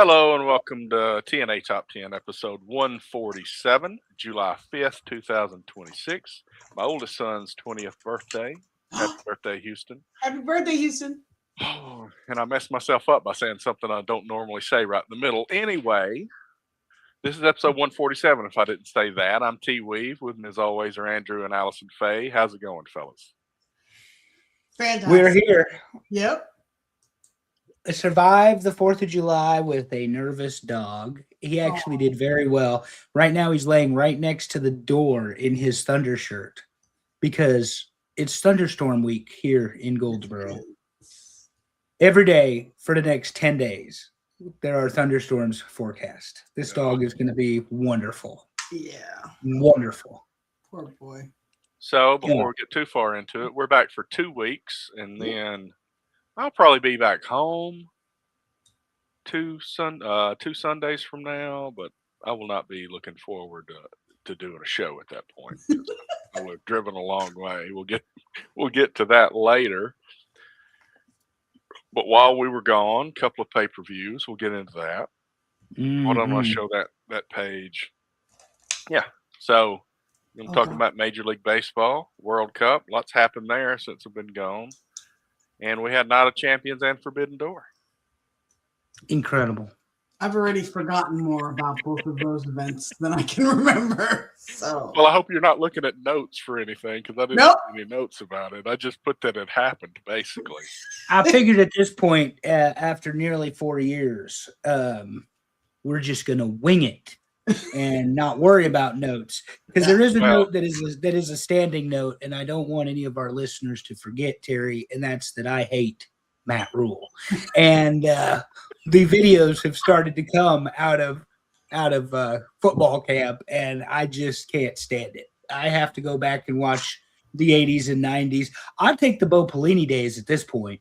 Hello and welcome to TNA Top 10, episode 147, July 5th, 2026. My oldest son's 20th birthday. Happy birthday, Houston. Happy birthday, Houston. And I messed myself up by saying something I don't normally say right in the middle. Anyway, this is episode 147. If I didn't say that, I'm T Weave. With me as always are Andrew and Allison Faye. How's it going, fellas? Fantastic. We're here. Yep. I survived the 4th of July with a nervous dog. He actually did very well. Right now, he's laying right next to the door in his Thunder shirt because it's thunderstorm week here in Goldsboro. Every day for the next 10 days, there are thunderstorms forecast. This dog is going to be wonderful. Yeah. Wonderful. Poor boy. So before we get too far into it, we're back for 2 weeks, and then I'll probably be back home two Sundays from now, but I will not be looking forward to doing a show at that point. I will have driven a long way. We'll get to that later. But while we were gone, a couple of pay-per-views. We'll get into that. Hold on, I'll show that page. Yeah. So I'm talking about Major League Baseball, World Cup. Lots happened there since I've been gone. And we had Night of Champions and Forbidden Door. Incredible. I've already forgotten more about both of those events than I can remember. So, well, I hope you're not looking at notes for anything because I didn't have any notes about it. I just put that it happened, basically. I figured at this point, after nearly 4 years, we're just going to wing it and not worry about notes, because there is a note that is a standing note, and I don't want any of our listeners to forget, Terry, and that's that I hate Matt Rule. And the videos have started to come out of football camp, and I just can't stand it. I have to go back and watch the 80s and 90s. I take the Bo Pelini days at this point.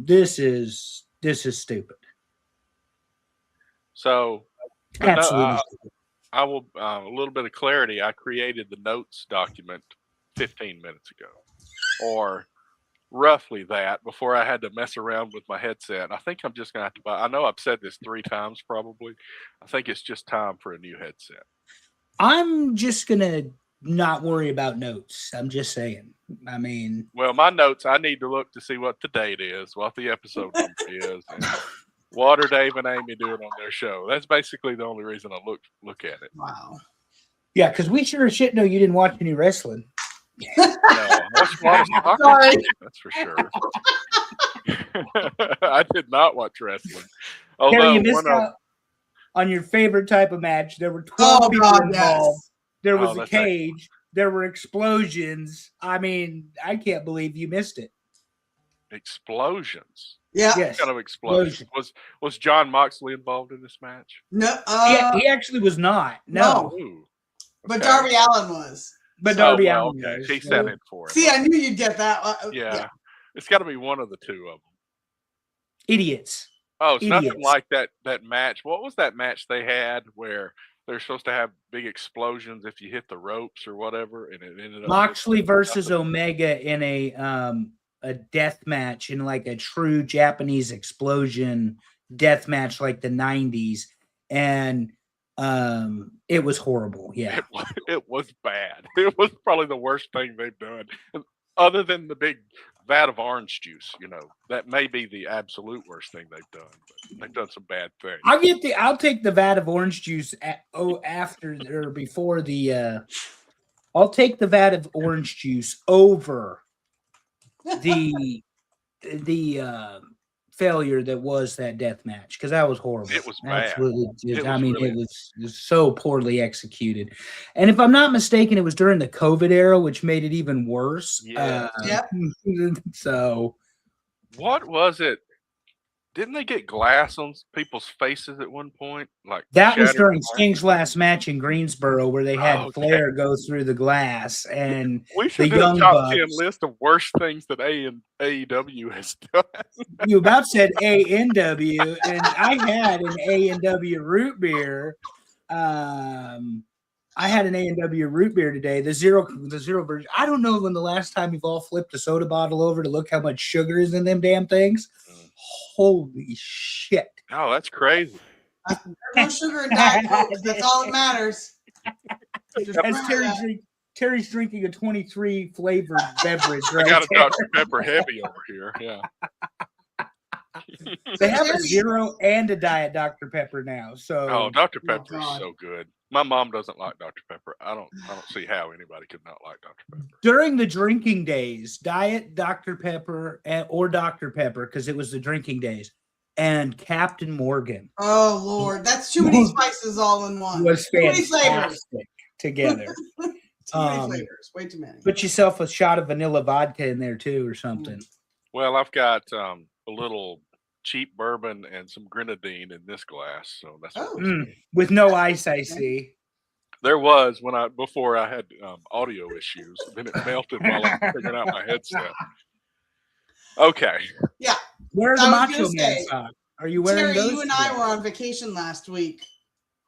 This is stupid. So absolutely. I will a little bit of clarity. I created the notes document 15 minutes ago, or roughly that, before I had to mess around with my headset. I think I'm just gonna have to buy. I know I've said this 3 times probably. I think it's just time for a new headset. I'm just gonna not worry about notes. I'm just saying. I mean, well, my notes, I need to look to see what the date is, what the episode number is, and what are Dave and Amy doing on their show. That's basically the only reason I look at it. Wow. Yeah, because we sure as shit know you didn't watch any wrestling. No, sorry. That's for sure. I did not watch wrestling. Although you missed out on your favorite type of match. There were 12 people involved. Yes. There was a cage. There were explosions. I mean, I can't believe you missed it. Explosions. Yeah. What kind of explosion? Was John Moxley involved in this match? No. He actually was not. No. Ooh, okay. But Darby Allin was. But Darby Allin was. He sat in for it. See, I knew you'd get that. Yeah. It's got to be one of the two of them. Idiots. Oh, it's nothing like that match. What was that match they had where they're supposed to have big explosions if you hit the ropes or whatever, and it ended up Moxley versus Omega in a death match, in like a true Japanese explosion death match, like the 90s, and it was horrible. Yeah, it was bad. It was probably the worst thing they've done, other than the big vat of orange juice. That may be the absolute worst thing they've done, but they've done some bad things. I'll take the vat of orange juice after or before the I'll take the vat of orange juice over the failure that was that death match, because that was horrible. It was bad. Absolutely. It was so poorly executed. And if I'm not mistaken, it was during the COVID era, which made it even worse. Yeah. So what was it? Didn't they get glass on people's faces at one point? Like that was during Sting's last match in Greensboro, where they had Flair go through the glass, and we should do a top 10 list of worst things that AEW has done. You about said ANW, and I had an ANW root beer. I had an A&W root beer today, the zero version. I don't know when the last time you've all flipped a soda bottle over to look how much sugar is in them damn things. Holy shit. Oh, that's crazy. There's no sugar in Diet Coke. That's all that matters. Just As remember that. Terry's drinking a 23 flavored beverage I right got a there. Dr. Pepper heavy over here. Yeah. They have a Terry- zero and a diet Dr. Pepper now. So Oh, Dr. my Pepper is God. so good. My mom doesn't like Dr. Pepper. I don't see how anybody could not like Dr. Pepper. during the drinking days, diet Dr. Pepper or Dr. Pepper, because it was the drinking days, and Captain Morgan Oh Lord, that's too many spices all in one. was Too many flavors. fantastic together. Too many flavors. Way too many. Put yourself a shot of vanilla vodka in there too, or something. Well, I've got a little cheap bourbon and some grenadine in this glass, so that's what Oh. With no ice, I see. There was before I had audio issues, then it melted while I'm figuring out my headset. Okay. Where are the I was Macho gonna Man say, socks? Are you wearing Terry, those? you and I today? were on vacation last week.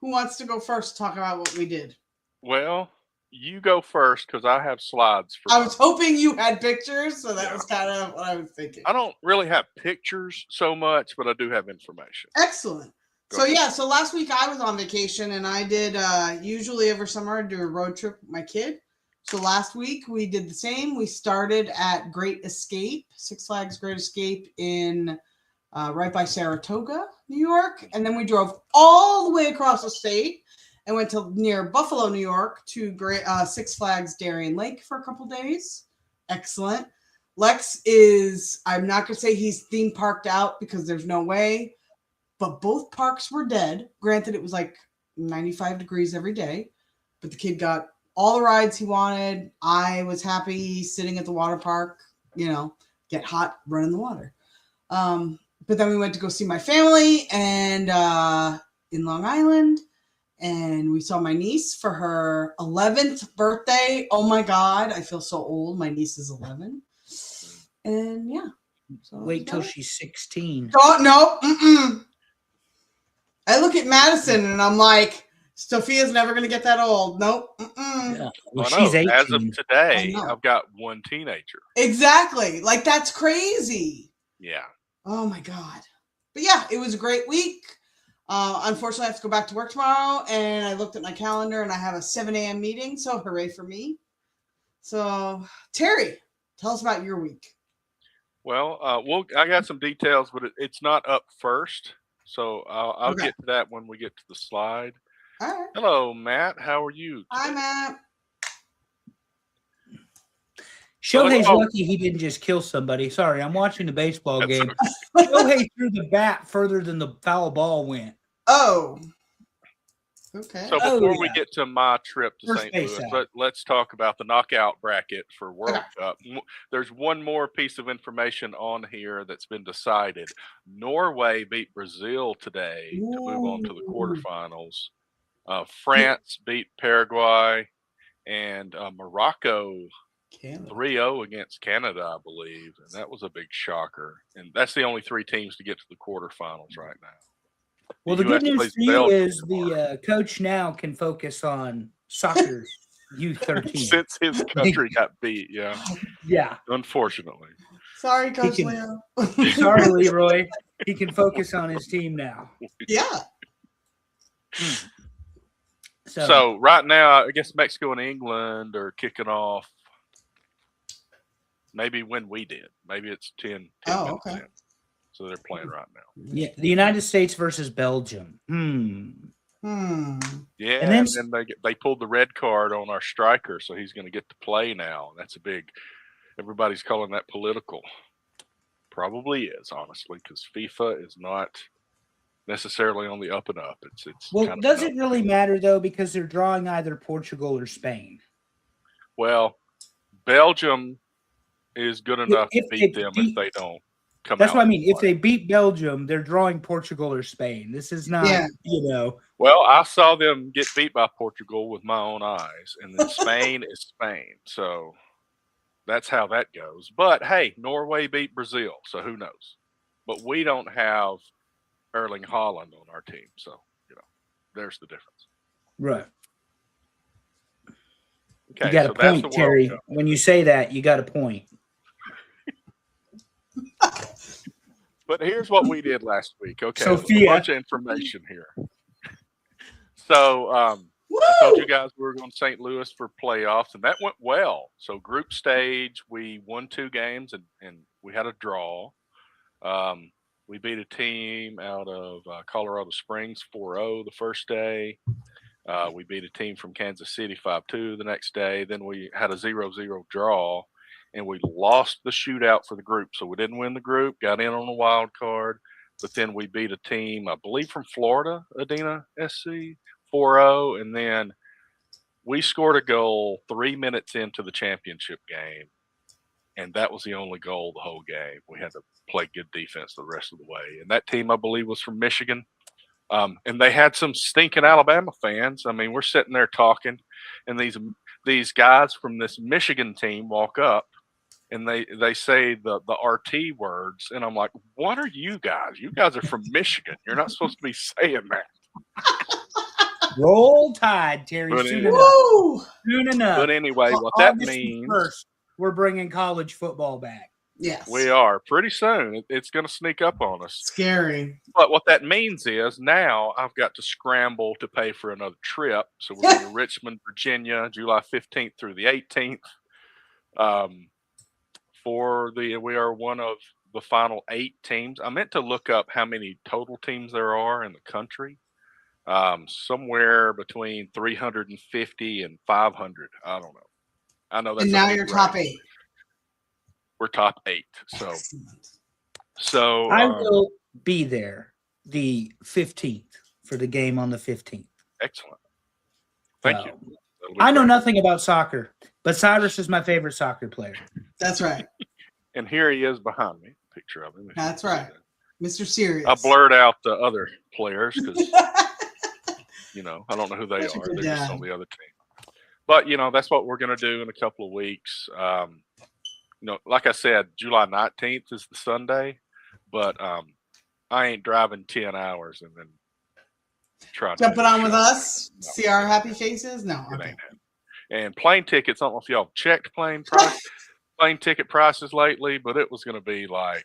Who wants to go first to talk about what we did? Well, you go first because I have slides for I was hoping you had pictures, so that was kind of what I was thinking. I don't really have pictures so much, but I do have information. Excellent. Go So ahead. yeah, so last week I was on vacation and I did usually every summer I do a road trip with my kid. So last week we did the same. We started at Great Escape, Six Flags Great Escape in right by Saratoga, New York, and then we drove all the way across the state and went to near Buffalo, New York to Six Flags Darien Lake for a couple days. Excellent. Lex is, I'm not going to say he's theme parked out because there's no way, but both parks were dead. Granted, it was like 95 degrees every day, but the kid got all the rides he wanted. I was happy sitting at the water park, get hot, run in the water. But then we went to go see my family and in Long Island, and we saw my niece for her 11th birthday. Oh my God, I feel so old. My niece is 11. And yeah. So Wait till she's 16. Oh, no. Mm-mm. I look at Madison and I'm like, Sophia's never going to get that old. Nope. Mm-mm. Yeah. Well, I know, she's 18. as of today, I know. I've got one teenager. Exactly. Like, that's crazy. Yeah. Oh my God. But yeah, it was a great week. Unfortunately, I have to go back to work tomorrow, and I looked at my calendar and I have a 7 a.m. meeting. So hooray for me. So Terry, tell us about your week. Well, I got some details, but it's not up first. So I'll Okay. get to that when we get to the slide. All right. Hello, Matt. How are you Hi, today? Matt. Shohei's Oh. lucky he didn't just kill somebody. Sorry, I'm watching the baseball That's game. Shohei threw the bat further than the foul ball went. Oh. Okay. So Oh, before we yeah. get to my trip to First St. base Louis, out. let's talk about the knockout bracket for World Okay. Cup. There's one more piece of information on here that's been decided. Norway beat Brazil today to move on to the Ooh. quarterfinals. France beat Paraguay, and Morocco Canada. 3-0 against Canada, I believe, and that was a big shocker. And that's the only three teams to get to the quarterfinals right now. Well, the good US news plays for you Belgium is the coach now can focus on soccer U13. Since his country got beat, yeah, Yeah. unfortunately. Sorry, Coach can- Leo. Sorry, Leroy. He can focus on his team now. Yeah. So right now, I guess Mexico and England are kicking off. Maybe when we did. Maybe it's 10 Oh, minutes okay. in. So they're playing right now. Yeah, the United States versus Belgium. Yeah, And and then- then they pulled the red card on our striker, so he's going to get to play now. That's a big. Everybody's calling that political. Probably is, honestly, because FIFA is not necessarily on the up and up. It's Well, kind of does down. it really matter though? Because they're drawing either Portugal or Spain. Well, Belgium is good enough to if beat they them beat- if they don't come That's out what I and mean. If play. they beat Belgium, they're drawing Portugal or Spain. This is not, Yeah. Well, I saw them get beat by Portugal with my own eyes, and then Spain is Spain. So that's how that goes. But hey, Norway beat Brazil, so who knows? But we don't have Erling Haaland on our team, so there's the difference. right. Okay, You got so a that's the point, World Terry. Cup. When you say that, you got a point. But here's what we did last week. Okay, Sophia. a bunch of information here. So I told you guys we were going to St. Louis for playoffs, and that went well. So group stage, we won 2 games, and we had a draw. We beat a team out of Colorado Springs 4-0 the first day. We beat a team from Kansas City 5-2 the next day. Then we had a 0-0 draw, and we lost the shootout for the group. So we didn't win the group, got in on the wild card, but then we beat a team, I believe from Florida, Adena SC, 4-0. And then we scored a goal 3 minutes into the championship game. And that was the only goal the whole game. We had to play good defense the rest of the way. And that team, I believe, was from Michigan. And they had some stinking Alabama fans. I mean, we're sitting there talking, and these guys from this Michigan team walk up, and they say the RT words, and I'm like, what are you guys? You guys are from Michigan. You're not supposed to be saying that. Roll Tide, Terry. But Soon enough. But anyway, what that August means, 1st, we're bringing college football back. Yes. we are pretty soon. It's going to sneak up on us. Scary. But what that means is now I've got to scramble to pay for another trip. So we're going to Richmond, Virginia, July 15th through the 18th. We are one of the final 8 teams. I meant to look up how many total teams there are in the country. Somewhere between 350 and 500. I don't know. I know that's. And now you're top 8. We're top 8. So. Excellent. So I will be there the 15th for the game on the 15th. Excellent. Thank you. I know nothing about soccer, but Cyrus is my favorite soccer player. That's right. And here he is behind me. Picture of him. That's right. Mr. Serious. I blurred out the other players because I don't know who they Such a are. good They're just dad. on the other team. But that's what we're going to do in a couple of weeks. Like I said, July 19th is the Sunday, but I ain't driving 10 hours and then trying to Jumping do a on with show. us? No. See our happy faces? No. It Okay. ain't happening. And plane tickets, I don't know if y'all checked plane ticket prices lately, but it was going to be like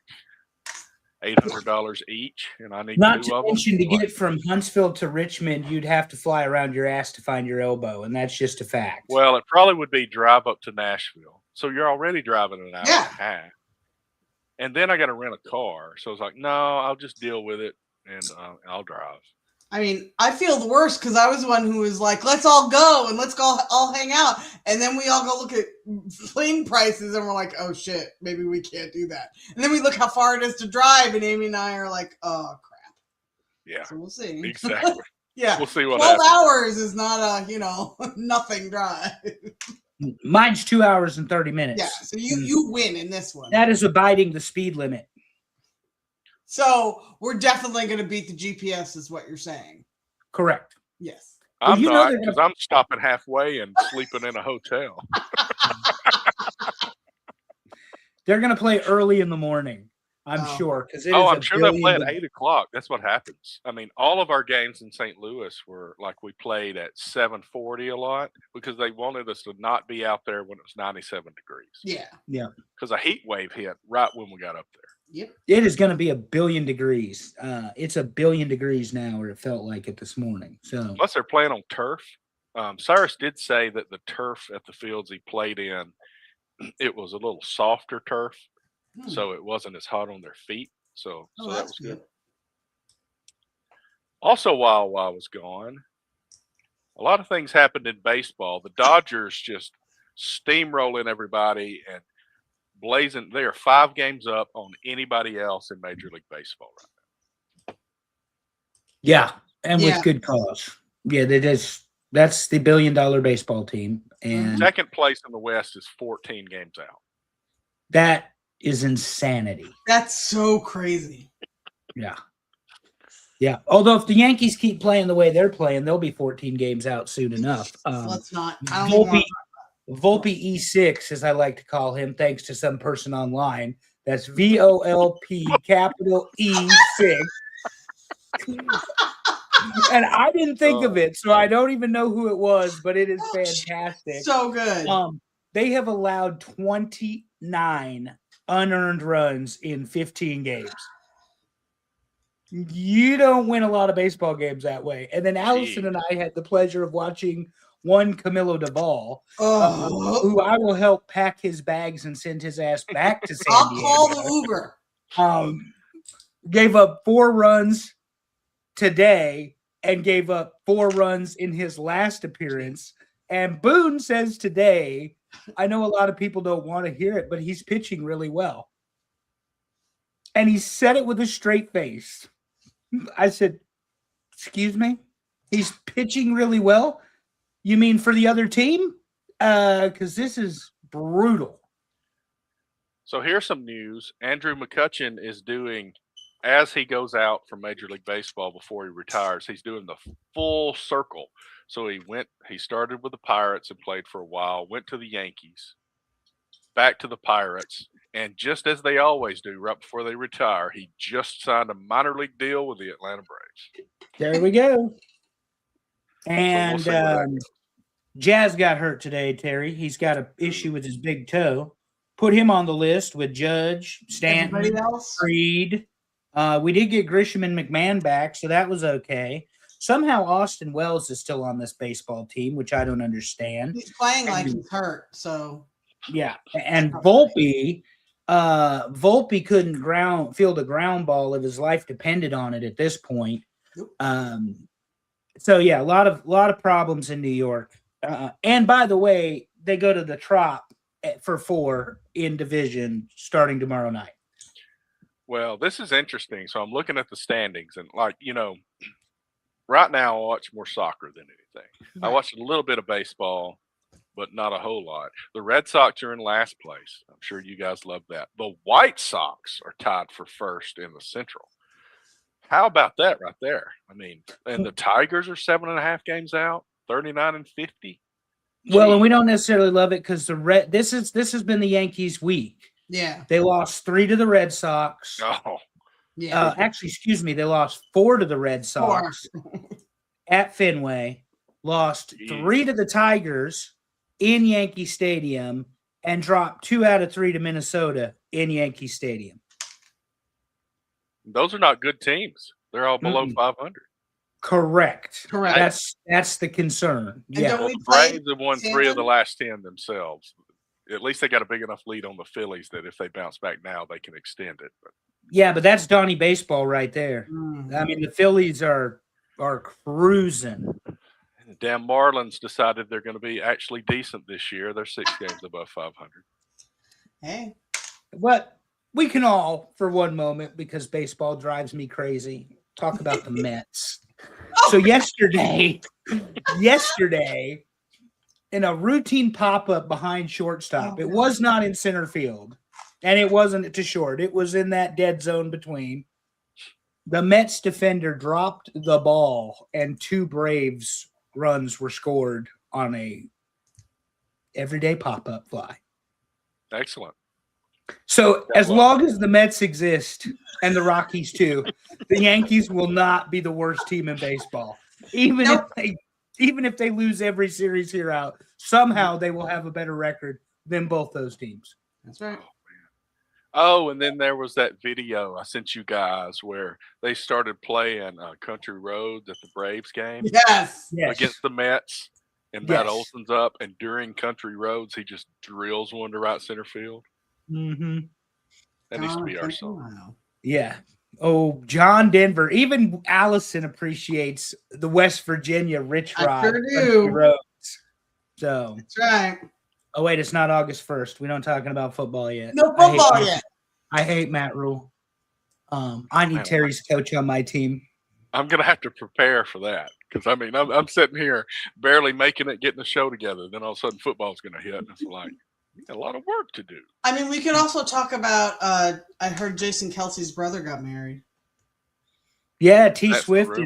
$800 each, and I need Not 2 to of them. mention, to get from Huntsville to Richmond, you'd have to fly around your ass to find your elbow, and that's just a fact. Well, it probably would be drive up to Nashville. So you're already driving an hour Yeah. and a half. And then I got to rent a car. So I was like, no, I'll just deal with it, and I'll drive. I mean, I feel the worst because I was the one who was like, let's all go and let's go all hang out. And then we all go look at plane prices and we're like, oh shit, maybe we can't do that. And then we look how far it is to drive, and Amy and I are like, oh crap. Yeah, So we'll see. exactly. Yeah. We'll see what 12 happens. hours is not a, nothing drive. Mine's 2 hours and 30 minutes. Yeah. So you win in this one. That is abiding the speed limit. So we're definitely going to beat the GPS is what you're saying. Correct. Yes. I'm you know not, they're because gonna- I'm stopping halfway and sleeping in a hotel. They're going to play early in the morning, I'm Oh. sure. I'm sure they'll play at 8 o'clock. That's what happens. I mean, all of our games in St. Louis were like we played at 7:40 a lot because they wanted us to not be out there when it was 97 degrees. Yeah. Because a heat wave hit right when we got up there. Yep. It is going to be 1 billion degrees. It's 1 billion degrees now, or it felt like it this morning. So Plus, they're playing on turf. Cyrus did say that the turf at the fields he played in, it was a little softer turf, so it wasn't as hot on their feet. So that was that's good. Also, while I was gone, a lot of things happened in baseball. The Dodgers just steamrolling everybody and blazing. They are 5 games up on anybody else in Major League Baseball right yeah, and Yeah. with good cause. Yeah, that's the $1 billion baseball team, now. and Second place in the West is 14 games out. that is insanity. That's so crazy. Yeah. Yeah. Although if the Yankees keep playing the way they're playing, they'll be 14 games out soon enough. Let's not. I don't even Volpe E6, as I like to call him, thanks to some person online. That's VOLP capital E6. And I didn't think of it, so I don't even know who it was, but it is fantastic. so good. They have allowed 29 unearned runs in 15 games. You don't win a lot of baseball games that way. And then Allison and I had the pleasure of watching one Camilo Duvall, who I will help pack his bags and send his ass back to San I'll Diego. call the Uber. Gave up 4 runs today and gave up 4 runs in his last appearance. And Boone says today, I know a lot of people don't want to hear it, but he's pitching really well. And he said it with a straight face. I said, excuse me? He's pitching really well? You mean for the other team? Because this is brutal. So here's some news. Andrew McCutchen is doing, as he goes out from Major League Baseball before he retires, he's doing the full circle. So he started with the Pirates and played for a while, went to the Yankees, back to the Pirates, and just as they always do, right before they retire, he just signed a minor league deal with the Atlanta Braves. There we go. And So we'll Jazz got hurt today, Terry. He's got an issue with his big toe. Put him on the list with Judge, Stanton, Freed. We did get Grisham and McMahon back, so that was okay. Somehow Austin Wells is still on this baseball team, which I don't understand. He's playing like he's hurt, so yeah. And Volpe couldn't field a ground ball if his life depended on it at this point. So yeah, a lot of problems in New York. And by the way, they go to the Trop for 4 in division starting tomorrow night. Well, this is interesting. So I'm looking at the standings, and right now I watch more soccer than anything. I watched a little bit of baseball, but not a whole lot. The Red Sox are in last place. I'm sure you guys love that. The White Sox are tied for first in the Central. How about that right there? I mean, and the Tigers are 7.5 games out, 39-50. Well, and we don't necessarily love it because this has been the Yankees' week. Yeah, they lost 3 to the Red Sox. Oh, yeah. Actually, excuse me, they lost 4 to the Red Sox at Fenway. Lost 3 to the Tigers in Yankee Stadium, and dropped 2 out of 3 to Minnesota in Yankee Stadium. Those are not good teams. They're all below 500. Correct. Correct. That's the concern. And Yeah. Well, the Braves have won 3 of the last 10 themselves. At least they got a big enough lead on the Phillies that if they bounce back now, they can extend it. Yeah, but that's Donnie baseball right there. I mean, the Phillies are cruising. The damn Marlins decided they're going to be actually decent this year. They're 6 games above 500. Hey. But we can all, for one moment, because baseball drives me crazy, talk about the Mets. So yesterday, in a routine pop-up behind shortstop, it was not in center field, and it wasn't to short. It was in that dead zone between. The Mets defender dropped the ball, and 2 Braves runs were scored on a everyday pop-up fly. Excellent. So as long as the Mets exist, and the Rockies too, the Yankees will not be the worst team in baseball. Even if they lose every series here out, somehow they will have a better record than both those teams. That's right. Oh, and then there was that video I sent you guys where they started playing Country Roads at the Braves game Yes. against the Mets, and Matt Olson's up, and during Country Roads, he just drills one to right center field. Mm-hmm. That needs to be our song. Yeah. Oh, John Denver. Even Allison appreciates the West Virginia Rich Rod. I sure do. Roads. So that's right. Oh, wait, it's not August 1st. We don't talking about football yet. No football yet. I hate Matt Rule. I need Terry's coach on my team. I'm gonna have to prepare for that because I mean I'm sitting here barely making it, getting the show together. Then all of a sudden football's gonna hit, and it's like you got a lot of work to do. I mean, we could also talk about. I heard Jason Kelsey's brother got married. Yeah, T Swift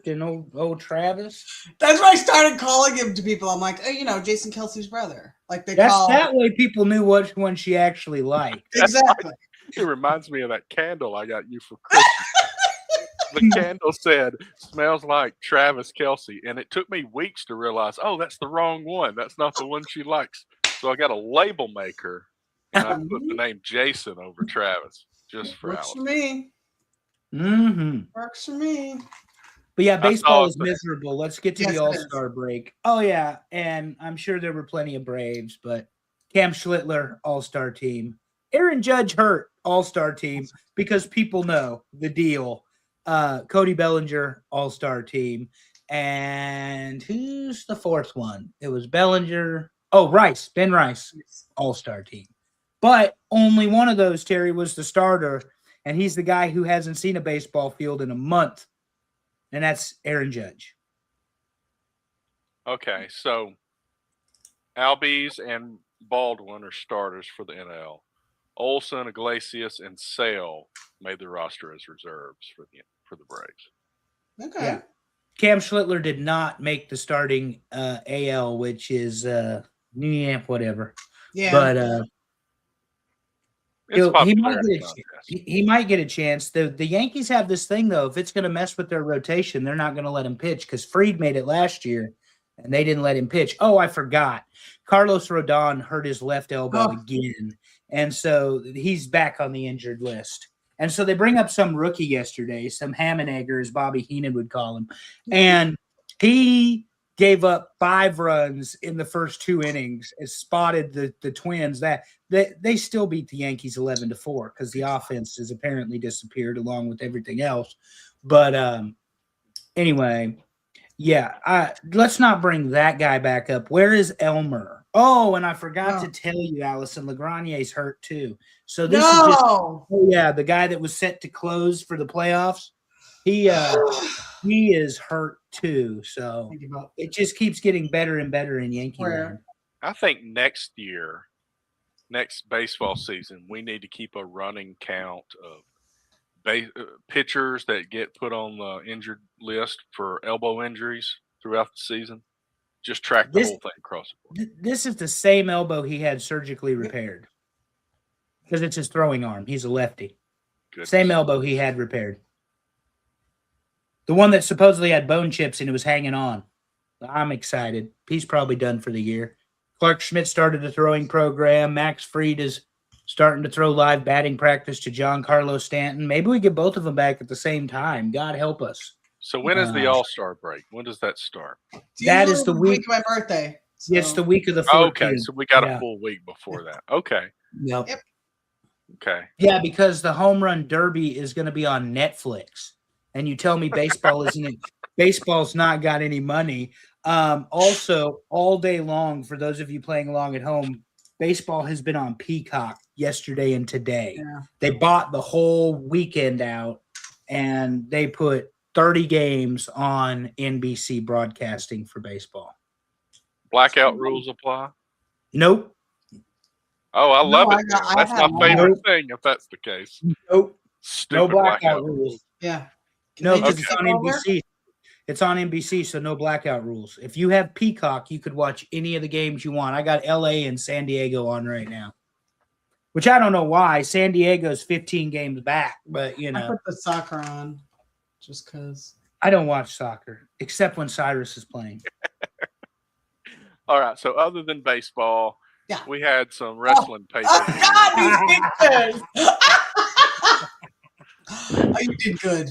and old Travis. That's why I started calling him to people. I'm like, oh, Jason Kelsey's brother. Like that way people knew which one she actually liked. Exactly. It reminds me of that candle I got you for Christmas. The candle said, "Smells like Travis Kelsey," and it took me weeks to realize, oh, that's the wrong one. That's not the one she likes. So I got a label maker, and I put the name Jason over Travis just for Works Alice. for me. Mm-hmm. Works for me. But yeah, baseball is but- miserable. Let's get to Yes, the it All-Star break. Oh yeah, and I'm sure there were plenty of Braves, but Cam Schlittler, All-Star team. Aaron Judge hurt, All-Star team, because people know the deal. Cody Bellinger, All-Star team. And who's the fourth one? It was Bellinger. Oh, Rice, Ben Rice, All-Star team. But only one of those, Terry, was the starter, and he's the guy who hasn't seen a baseball field in a month. And that's Aaron Judge. Okay, so Albies and Baldwin are starters for the NL. Olson, Iglesias, and Sale made the roster as reserves for the Braves. Okay. Yeah. Cam Schlittler did not make the starting AL, which is whatever. Yeah. But It's he might popularity get a contest. he might get a chance. The Yankees have this thing though. If it's going to mess with their rotation, they're not going to let him pitch because Fried made it last year, and they didn't let him pitch. Oh, I forgot. Carlos Rodon hurt his left elbow again, and so he's back on the injured list. And so they bring up some rookie yesterday, some Hammenegger, as Bobby Heenan would call him, and he gave up 5 runs in the first 2 innings. It spotted the Twins that they still beat the Yankees 11-4 because the offense has apparently disappeared along with everything else. But anyway, yeah, let's not bring that guy back up. Where is Elmer? Oh, and I forgot to tell you, Allison, Lagrange's hurt too. So this is just the guy that was set to close for the playoffs. He is hurt too. So it just keeps getting better and better in Yankee land. I think next baseball season, we need to keep a running count of pitchers that get put on the injured list for elbow injuries throughout the season. Just track the whole thing across the board. This is the same elbow he had surgically repaired because it's his throwing arm. He's a lefty. Goodness. Same elbow he had repaired. The one that supposedly had bone chips and it was hanging on. I'm excited. He's probably done for the year. Clark Schmidt started a throwing program. Max Fried is starting to throw live batting practice to Giancarlo Stanton. Maybe we get both of them back at the same time. God help us. So when is the All-Star break? When does that start? That is the week of my birthday. So. It's the week of the 14th. Okay, so we got a full week before that. Okay. Yep. Okay. Yeah, because the Home Run Derby is going to be on Netflix. And you tell me baseball isn't baseball's not got any money. Also, all day long, for those of you playing along at home, baseball has been on Peacock yesterday and today. Yeah. They bought the whole weekend out, and they put 30 games on NBC broadcasting for baseball. Blackout rules apply? Nope. Oh, I love it. That's my favorite thing, if that's the case. Nope. Stupid no blackout rules. Yeah. No, because it's on NBC. It's on NBC, so no blackout rules. If you have Peacock, you could watch any of the games you want. I got LA and San Diego on right now, which I don't know why. San Diego's 15 games back, but you know. I put the soccer on just because. I don't watch soccer except when Cyrus is playing. All right. So other than baseball, we had some wrestling papers. Oh, God, you did good. Oh, you did good.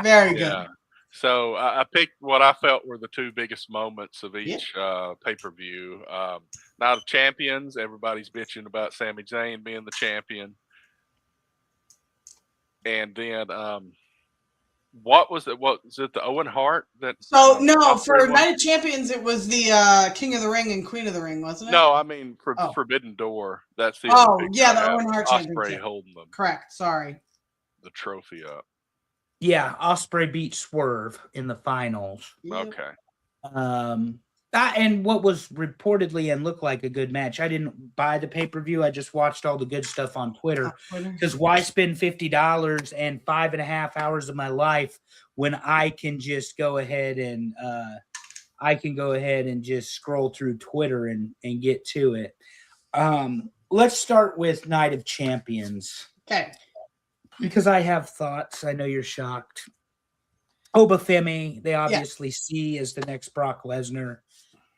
Very good. Yeah. So I picked what I felt were the 2 biggest moments of each pay-per-view. Night of Champions, everybody's bitching about Sami Zayn being the champion. And then what was it? What was it? The Owen Hart that? So no, for Night of Champions, it was the King of the Ring and Queen of the Ring, wasn't it? No, I mean for Forbidden Door. That's the the Owen Hart Ospreay holding them. Correct. Sorry. The trophy up. Yeah, Ospreay beat Swerve in the finals. Okay. And what was reportedly and looked like a good match. I didn't buy the pay-per-view. I just watched all the good stuff on Twitter. Because why spend $50 and 5.5 hours of my life when I can just go ahead and just scroll through Twitter and get to it. Let's start with Night of Champions. Okay. Because I have thoughts. I know you're shocked. Obafemi, they obviously see as the next Brock Lesnar.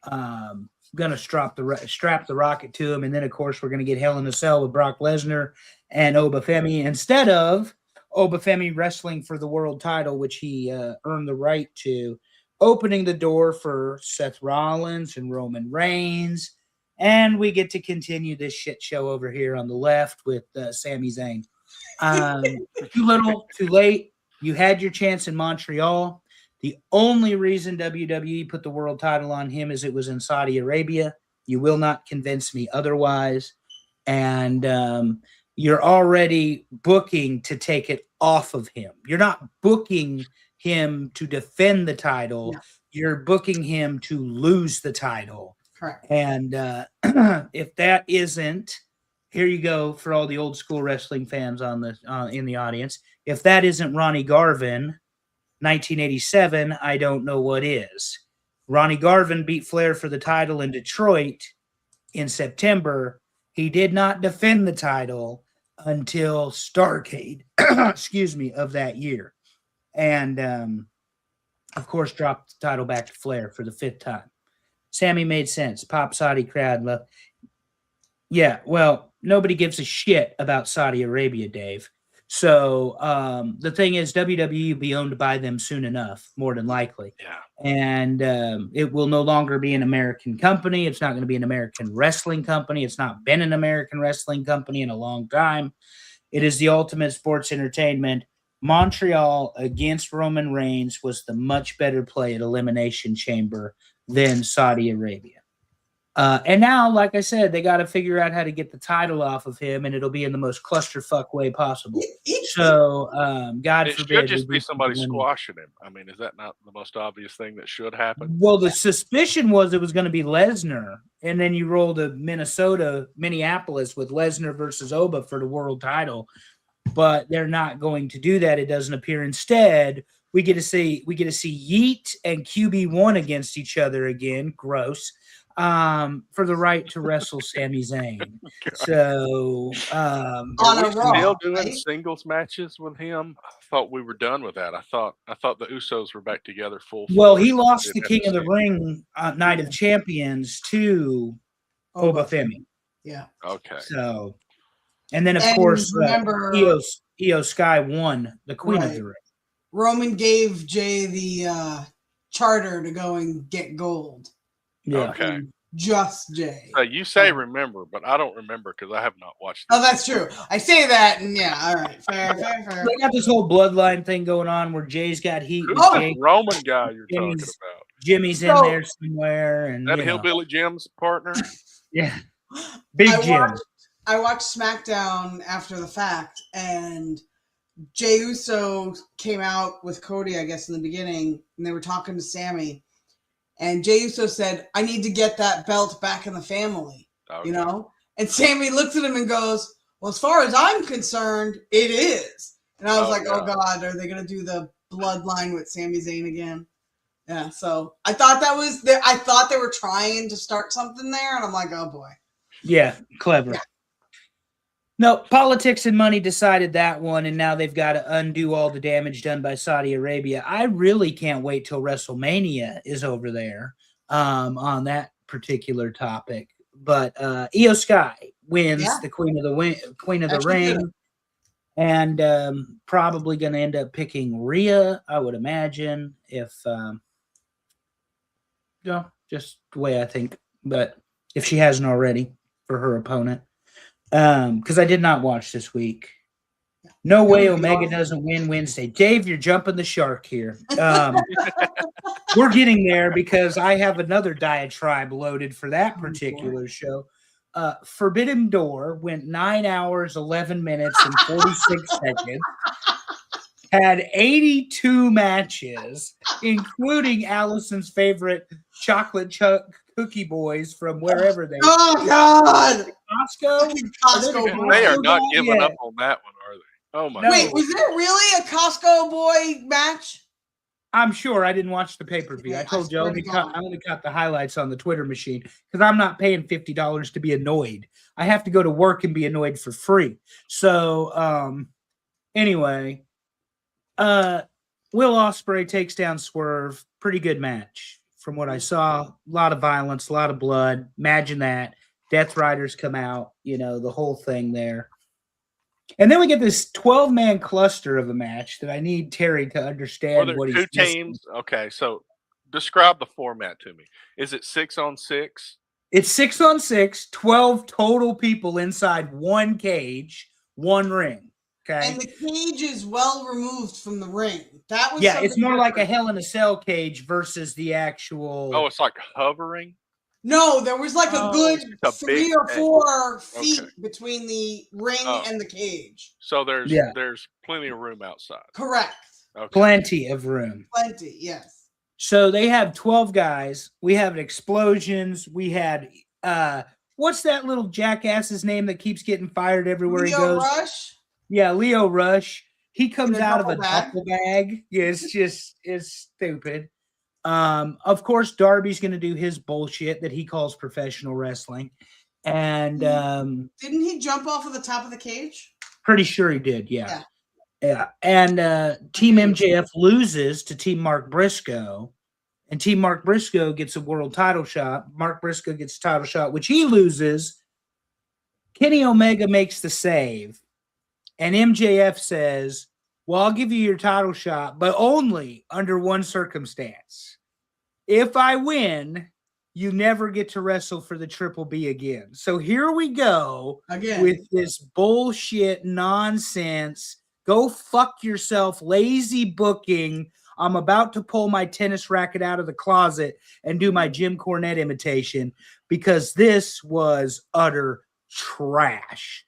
Going to strap the rocket to him. And then, of course, we're going to get Hell in a Cell with Brock Lesnar and Obafemi instead of Obafemi wrestling for the world title, which he earned the right to, opening the door for Seth Rollins and Roman Reigns. And we get to continue this shit show over here on the left with Sami Zayn. Too little, too late. You had your chance in Montreal. The only reason WWE put the world title on him is it was in Saudi Arabia. You will not convince me otherwise. And you're already booking to take it off of him. You're not booking him to defend the title. No. You're booking him to lose the title. Correct. And if that isn't, here you go for all the old school wrestling fans on the in the audience. If that isn't Ronnie Garvin, 1987, I don't know what is. Ronnie Garvin beat Flair for the title in Detroit in September. He did not defend the title until Starrcade, excuse me, of that year. And, of course, dropped the title back to Flair for the 5th time. Sammy made sense. Pop Saudi crowd love. Yeah, well, nobody gives a shit about Saudi Arabia, Dave. So the thing is, WWE will be owned by them soon enough, more than likely. Yeah. And it will no longer be an American company. It's not going to be an American wrestling company. It's not been an American wrestling company in a long time. It is the ultimate sports entertainment. Montreal against Roman Reigns was the much better play at Elimination Chamber than Saudi Arabia. And now, like I said, they got to figure out how to get the title off of him, and it'll be in the most clusterfuck way possible. So, God It forbid. should just be somebody squashing him. I mean, is that not the most obvious thing that should happen? Well, the suspicion was it was going to be Lesnar, and then you roll to Minneapolis with Lesnar versus Oba for the world title. But they're not going to do that. It doesn't appear. Instead, we get to see Yeet and QB1 against each other again. Gross. For the right to wrestle Sami Zayn. So, On are a we Raw, still doing right? singles matches with him? I thought we were done with that. I thought the Usos were back together full. well, force. he lost the Didn't King of the understand. Ring Night of Champions to Obafemi. Yeah. Okay. So, and then of And course, remember, Io Sky won the Queen of Right. the Ring. Roman gave Jay the charter to go and get gold. Yeah. Okay. Just Jay. So you say remember, but I don't remember because I have not watched. Oh, that's true. I say that, and yeah, all right, fair. They got this whole bloodline thing going on where Jay's got heat. Who's With Oh, the Jay. Roman guy you're talking Jimmy's- about? Jimmy's in So- there somewhere, and That you know. Hillbilly Jim's partner? Yeah, Big Jim. I watched SmackDown after the fact, and Jey Uso came out with Cody, I guess, in the beginning, and they were talking to Sammy. And Jey Uso said, I need to get that belt back in the family, Okay. you know? And Sammy looks at him and goes, well, as far as I'm concerned, it is. And I was Oh, like, oh, yeah. God, are they going to do the bloodline with Sami Zayn again? Yeah, so I thought I thought they were trying to start something there, and I'm like, oh, boy. Yeah, clever. Yeah. No, politics and money decided that one, and now they've got to undo all the damage done by Saudi Arabia. I really can't wait till WrestleMania is over there on that particular topic. But Io Sky wins Yeah. the Queen of the Actually Ring, good. and probably going to end up picking Rhea, I would imagine, if just the way I think. But if she hasn't already for her opponent. Because I did not watch this week. No way Omega doesn't win Wednesday. Dave, you're jumping the shark here. We're getting there because I have another diatribe loaded for that particular show. Forbidden Door went 9 hours, 11 minutes, and 46 seconds. Had 82 matches, including Allison's favorite chocolate cookie boys from wherever they Oh, God. Costco. Costco They boy. are not giving Yeah. up on that one, are they? Oh my No. Wait, God. was there really a Costco boy match? I'm sure I didn't watch the pay-per-view. I I told you I swear only to caught, God. I only caught the highlights on the Twitter machine because I'm not paying $50 to be annoyed. I have to go to work and be annoyed for free. So anyway, Will Ospreay takes down Swerve. Pretty good match from what I saw. A lot of violence, a lot of blood. Imagine that. Death Riders come out, the whole thing there. And then we get this 12-man cluster of a match that I need Terry to Were understand there what two he's missing. teams? Okay, so describe the format to me. Is it 6-on-6? It's 6-on-6, 12 total people inside one cage, one ring. Okay. And the cage is well removed from the ring. That was It's more like a different. Hell in a Cell cage versus the actual. Oh, it's like hovering. No, there was like a good a 3 big or cage. 4 feet Okay. between the ring and the cage. So there's plenty of room outside. Correct. Okay. Plenty of room. Plenty, yes. So they have 12 guys. We have explosions. We had what's that little jackass's name that keeps getting fired everywhere he goes? Rush. Yeah, Leo Rush. He comes out of a duffel bag. Yeah, it's stupid. Of course, Darby's going to do his bullshit that he calls professional wrestling. And didn't he jump off of the top of the cage? Pretty sure he did, yeah. And Team MJF loses to Team Mark Briscoe, and Team Mark Briscoe gets a world title shot. Mark Briscoe gets a title shot, which he loses. Kenny Omega makes the save, and MJF says, well, I'll give you your title shot, but only under one circumstance. If I win, you never get to wrestle for the Triple B again. So here we go again with this bullshit nonsense. Go fuck yourself, lazy booking. I'm about to pull my tennis racket out of the closet and do my Jim Cornette imitation because this was utter trash.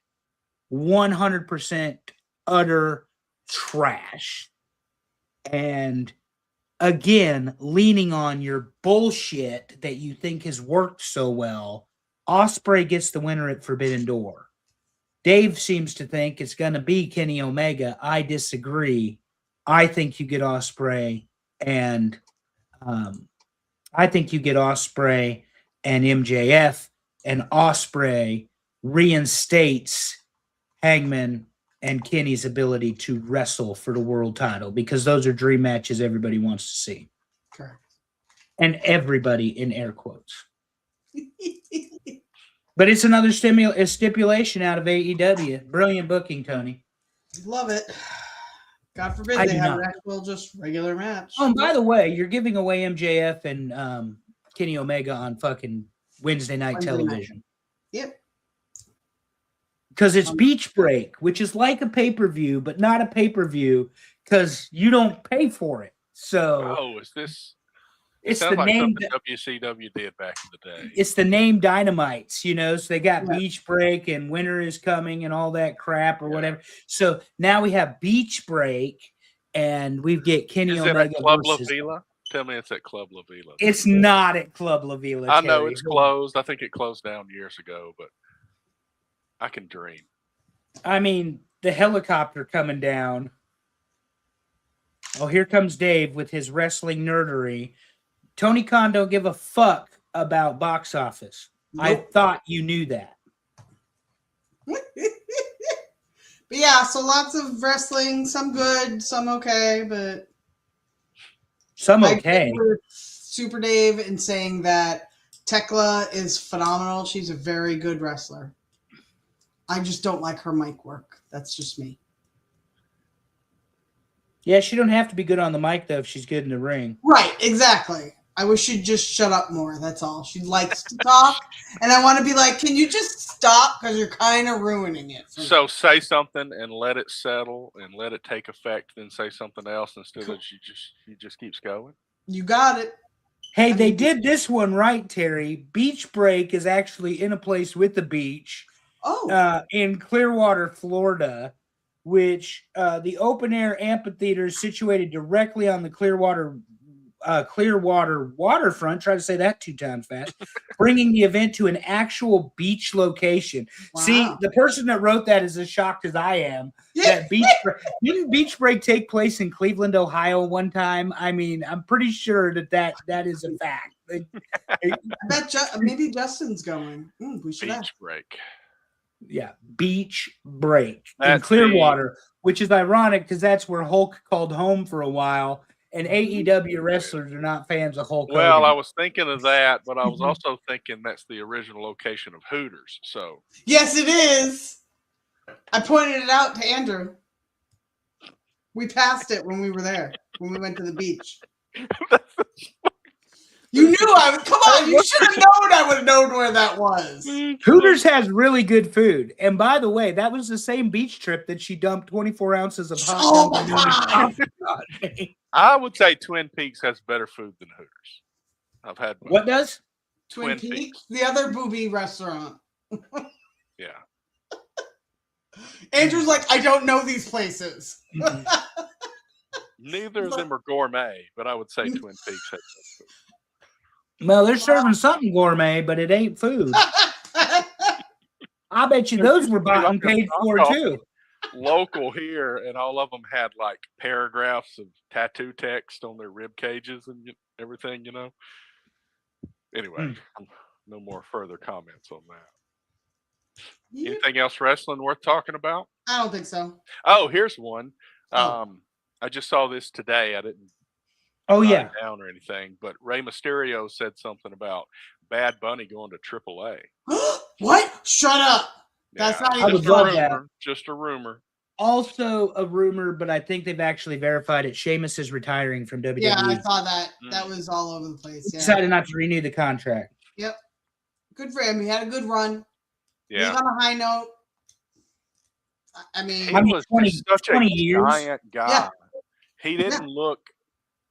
100% utter trash. And again, leaning on your bullshit that you think has worked so well, Ospreay gets the winner at Forbidden Door. Dave seems to think it's going to be Kenny Omega. I disagree. I think you get Ospreay and MJF, and Ospreay reinstates Hangman and Kenny's ability to wrestle for the world title because those are dream matches everybody wants to see. Correct. And everybody in air quotes. But it's another stipulation out of AEW. Brilliant booking, Tony. Love it. God forbid they have an actual just regular match. Oh, and by the way, you're giving away MJF and Kenny Omega on fucking Wednesday night television. Yep. Because it's Beach Break, which is like a pay-per-view, but not a pay-per-view because you don't pay for it. So is this? It's sounds the like name WCW did back in the day. It's the name Dynamites, you know. So they got Beach Break and Winter is Coming and all that crap or whatever. So now we have Beach Break and we get Kenny Omega. Is it at Club La Vila? Tell me it's at Club La Vila. It's not at Club La Vila. I know it's closed. I think it closed down years ago, but I can dream. I mean, the helicopter coming down. Oh, here comes Dave with his wrestling nerdery. Tony Khan don't give a fuck about box office. Nope. I thought you knew that. But yeah, so lots of wrestling, some good, some okay, but some okay. Super Dave in saying that Tekla is phenomenal. She's a very good wrestler. I just don't like her mic work. That's just me. Yeah, she don't have to be good on the mic, though, if she's good in the ring. Right, exactly. I wish she'd just shut up more. That's all. She likes to talk. And I want to be like, can you just stop? Because you're kind of ruining it. So say something and let it settle and let it take effect, then say something else instead of she just keeps going. You got it. Hey, they did this one right, Terry. Beach Break is actually in a place with the beach. In Clearwater, Florida, which the open air amphitheater is situated directly on the Clearwater waterfront. Try to say that 2 times fast. Bringing the event to an actual beach location. Wow. See, the person that wrote that is as shocked as I am. That didn't Beach Break take place in Cleveland, Ohio one time? I mean, I'm pretty sure that is a fact. I bet maybe Justin's going. We should Beach Break. Yeah, Beach Break in Clearwater, which is ironic because that's where Hulk called home for a while, and AEW wrestlers are not fans of Hulk Hogan. Well, I was thinking of that, but I was also thinking that's the original location of Hooters. So yes, it is. I pointed it out to Andrew. We passed it when we were there, when we went to the beach. You knew I would. Come on, you should have known I would have known where that was. Hooters has really good food. And by the way, that was the same beach trip that she dumped 24 ounces of hot. Oh my God. I would say Twin Peaks has better food than Hooters. I've had both. What does? Twin Peaks, the other booby restaurant. Yeah. Andrew's like, I don't know these places. Neither of them are gourmet, but I would say Twin Peaks has better food. Well, they're serving something gourmet, but it ain't food. I bet you those were bought and paid for too. Local here, and all of them had like paragraphs of tattoo text on their rib cages and everything, you know. Anyway, no more further comments on that. Anything else wrestling worth talking about? I don't think so. Oh, here's one. I just saw this today. I didn't write it down or anything, but Rey Mysterio said something about Bad Bunny going to AAA. What? Shut up. That's not even just a rumor. Also a rumor, but I think they've actually verified it. Sheamus is retiring from WWE. Yeah, I saw that. That was all over the place. Yeah. Decided not to renew the contract. Yep. Good for him. He had a good run. Yeah. Leave on a high note. I mean, He was 20 such a years. giant guy. Yeah. He didn't look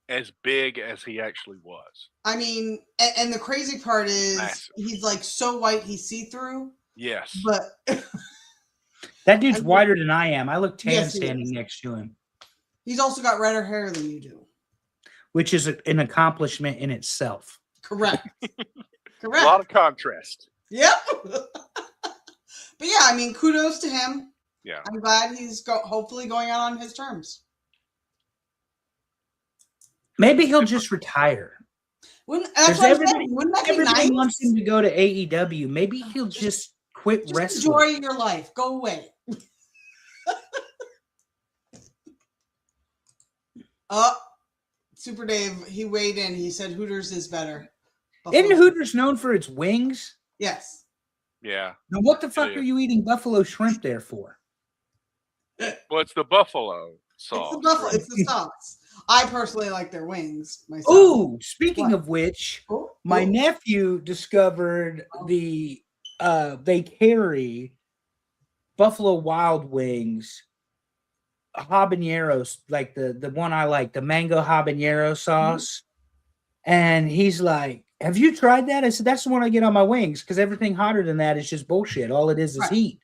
as big as he actually was. I mean, and the crazy part is he's like so white he's see-through. Yes. But that dude's whiter than I am. I look tan Yes, he standing is. next to him. He's also got redder hair than you do. Which is an accomplishment in itself. Correct. A Correct. lot of contrast. Yep. But yeah, I mean, kudos to him. Yeah. I'm glad he's hopefully going out on his terms. Maybe he'll just retire. That's what I'm saying. Wouldn't that be Everybody nice? wants him to go to AEW. Maybe he'll just quit Just wrestling. enjoy your life. Go away. Super Dave, he weighed in. He said Hooters is better. Isn't Hooters known for its wings? Yes. Yeah. Now what the fuck are you eating buffalo shrimp there for? Well, it's the buffalo sauce. It's the buffalo. It's the sauce. I personally like their wings myself. Ooh, speaking of which, my Ooh. nephew discovered they carry Buffalo Wild Wings habaneros, like the one I like, the mango habanero sauce. And he's like, have you tried that? I said, that's the one I get on my wings because everything hotter than that is just bullshit. All it is heat.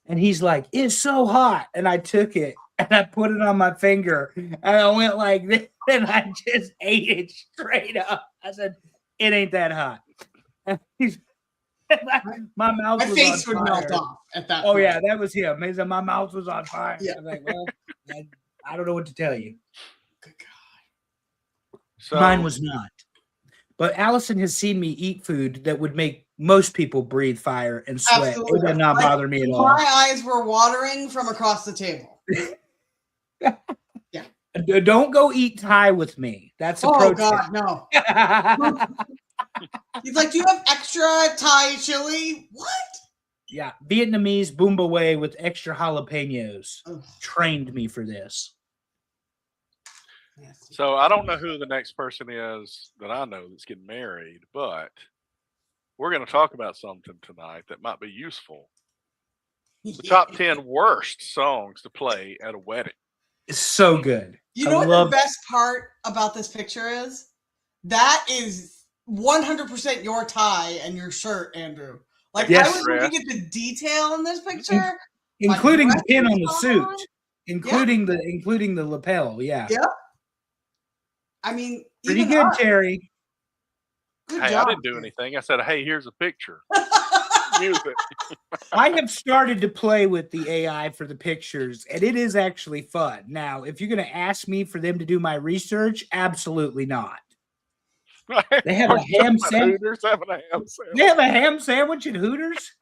And he's like, it's so hot. And I took it and I put it on my finger and I went like this and I just ate it straight up. I said, it ain't that hot. And my mouth My was face on would fire. melt off at that Oh, point. yeah, that was him. He said, my mouth was on fire. Yeah. I was like, well, I don't know what to tell you. Good God. So, Mine was not. But Allison has seen me eat food that would make most people breathe fire and sweat. Absolutely. It does not bother me at all. My eyes were watering from across the table. Don't go eat Thai with me. That's a Oh, pro God, no. He's like, do you have extra Thai chili? What? Yeah, Vietnamese boomba way with extra jalapenos. Ugh. Trained me for this. Nasty. So I don't know who the next person is that I know that's getting married, but we're going to talk about something tonight that might be useful. The top 10 worst songs to play at a wedding. It's so good. You I know what love- the best part about this picture is? That is 100% your tie and your shirt, Andrew. Like, Yes, I was looking at the detail in this picture. Including the dress pin on is the on. suit. Including the lapel, yeah. Yeah. I mean, Pretty even good, us. Terry. Good Hey, job. I didn't do anything. I said, hey, here's a picture. Use it. I have started to play with the AI for the pictures, and it is actually fun. Now, if you're going to ask me for them to do my research, absolutely not. They have a ham sandwich. Hooters having a ham sandwich. They have a ham sandwich at Hooters?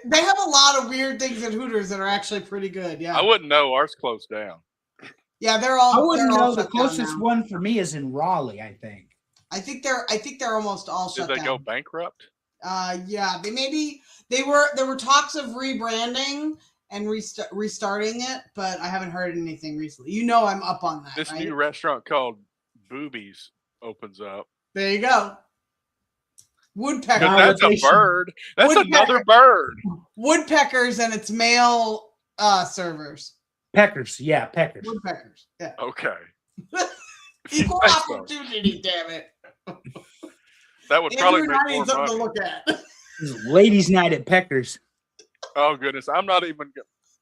They have a lot of weird things at Hooters that are actually pretty good. Yeah. I wouldn't know. Ours closed down. Yeah, they're all. I wouldn't they're all know. The shut down closest now. one for me is in Raleigh, I think. I think they're almost all Did shut they down. go bankrupt? Yeah, there were talks of rebranding, and restarting it, but I haven't heard anything recently. You know, I'm up on that. This right? new restaurant called Boobies opens up. There you go. Woodpecker. Wow. That's a Validation. bird. That's Woodpecker. another bird. Woodpeckers, and it's male servers. Peckers. Yeah, peckers. Woodpeckers. Yeah. Okay. Equal Thanks, though. opportunity, damn it. That would probably Andrew make and I more need something to money. look at. This is ladies' night at Peckers. Oh goodness, I'm not even.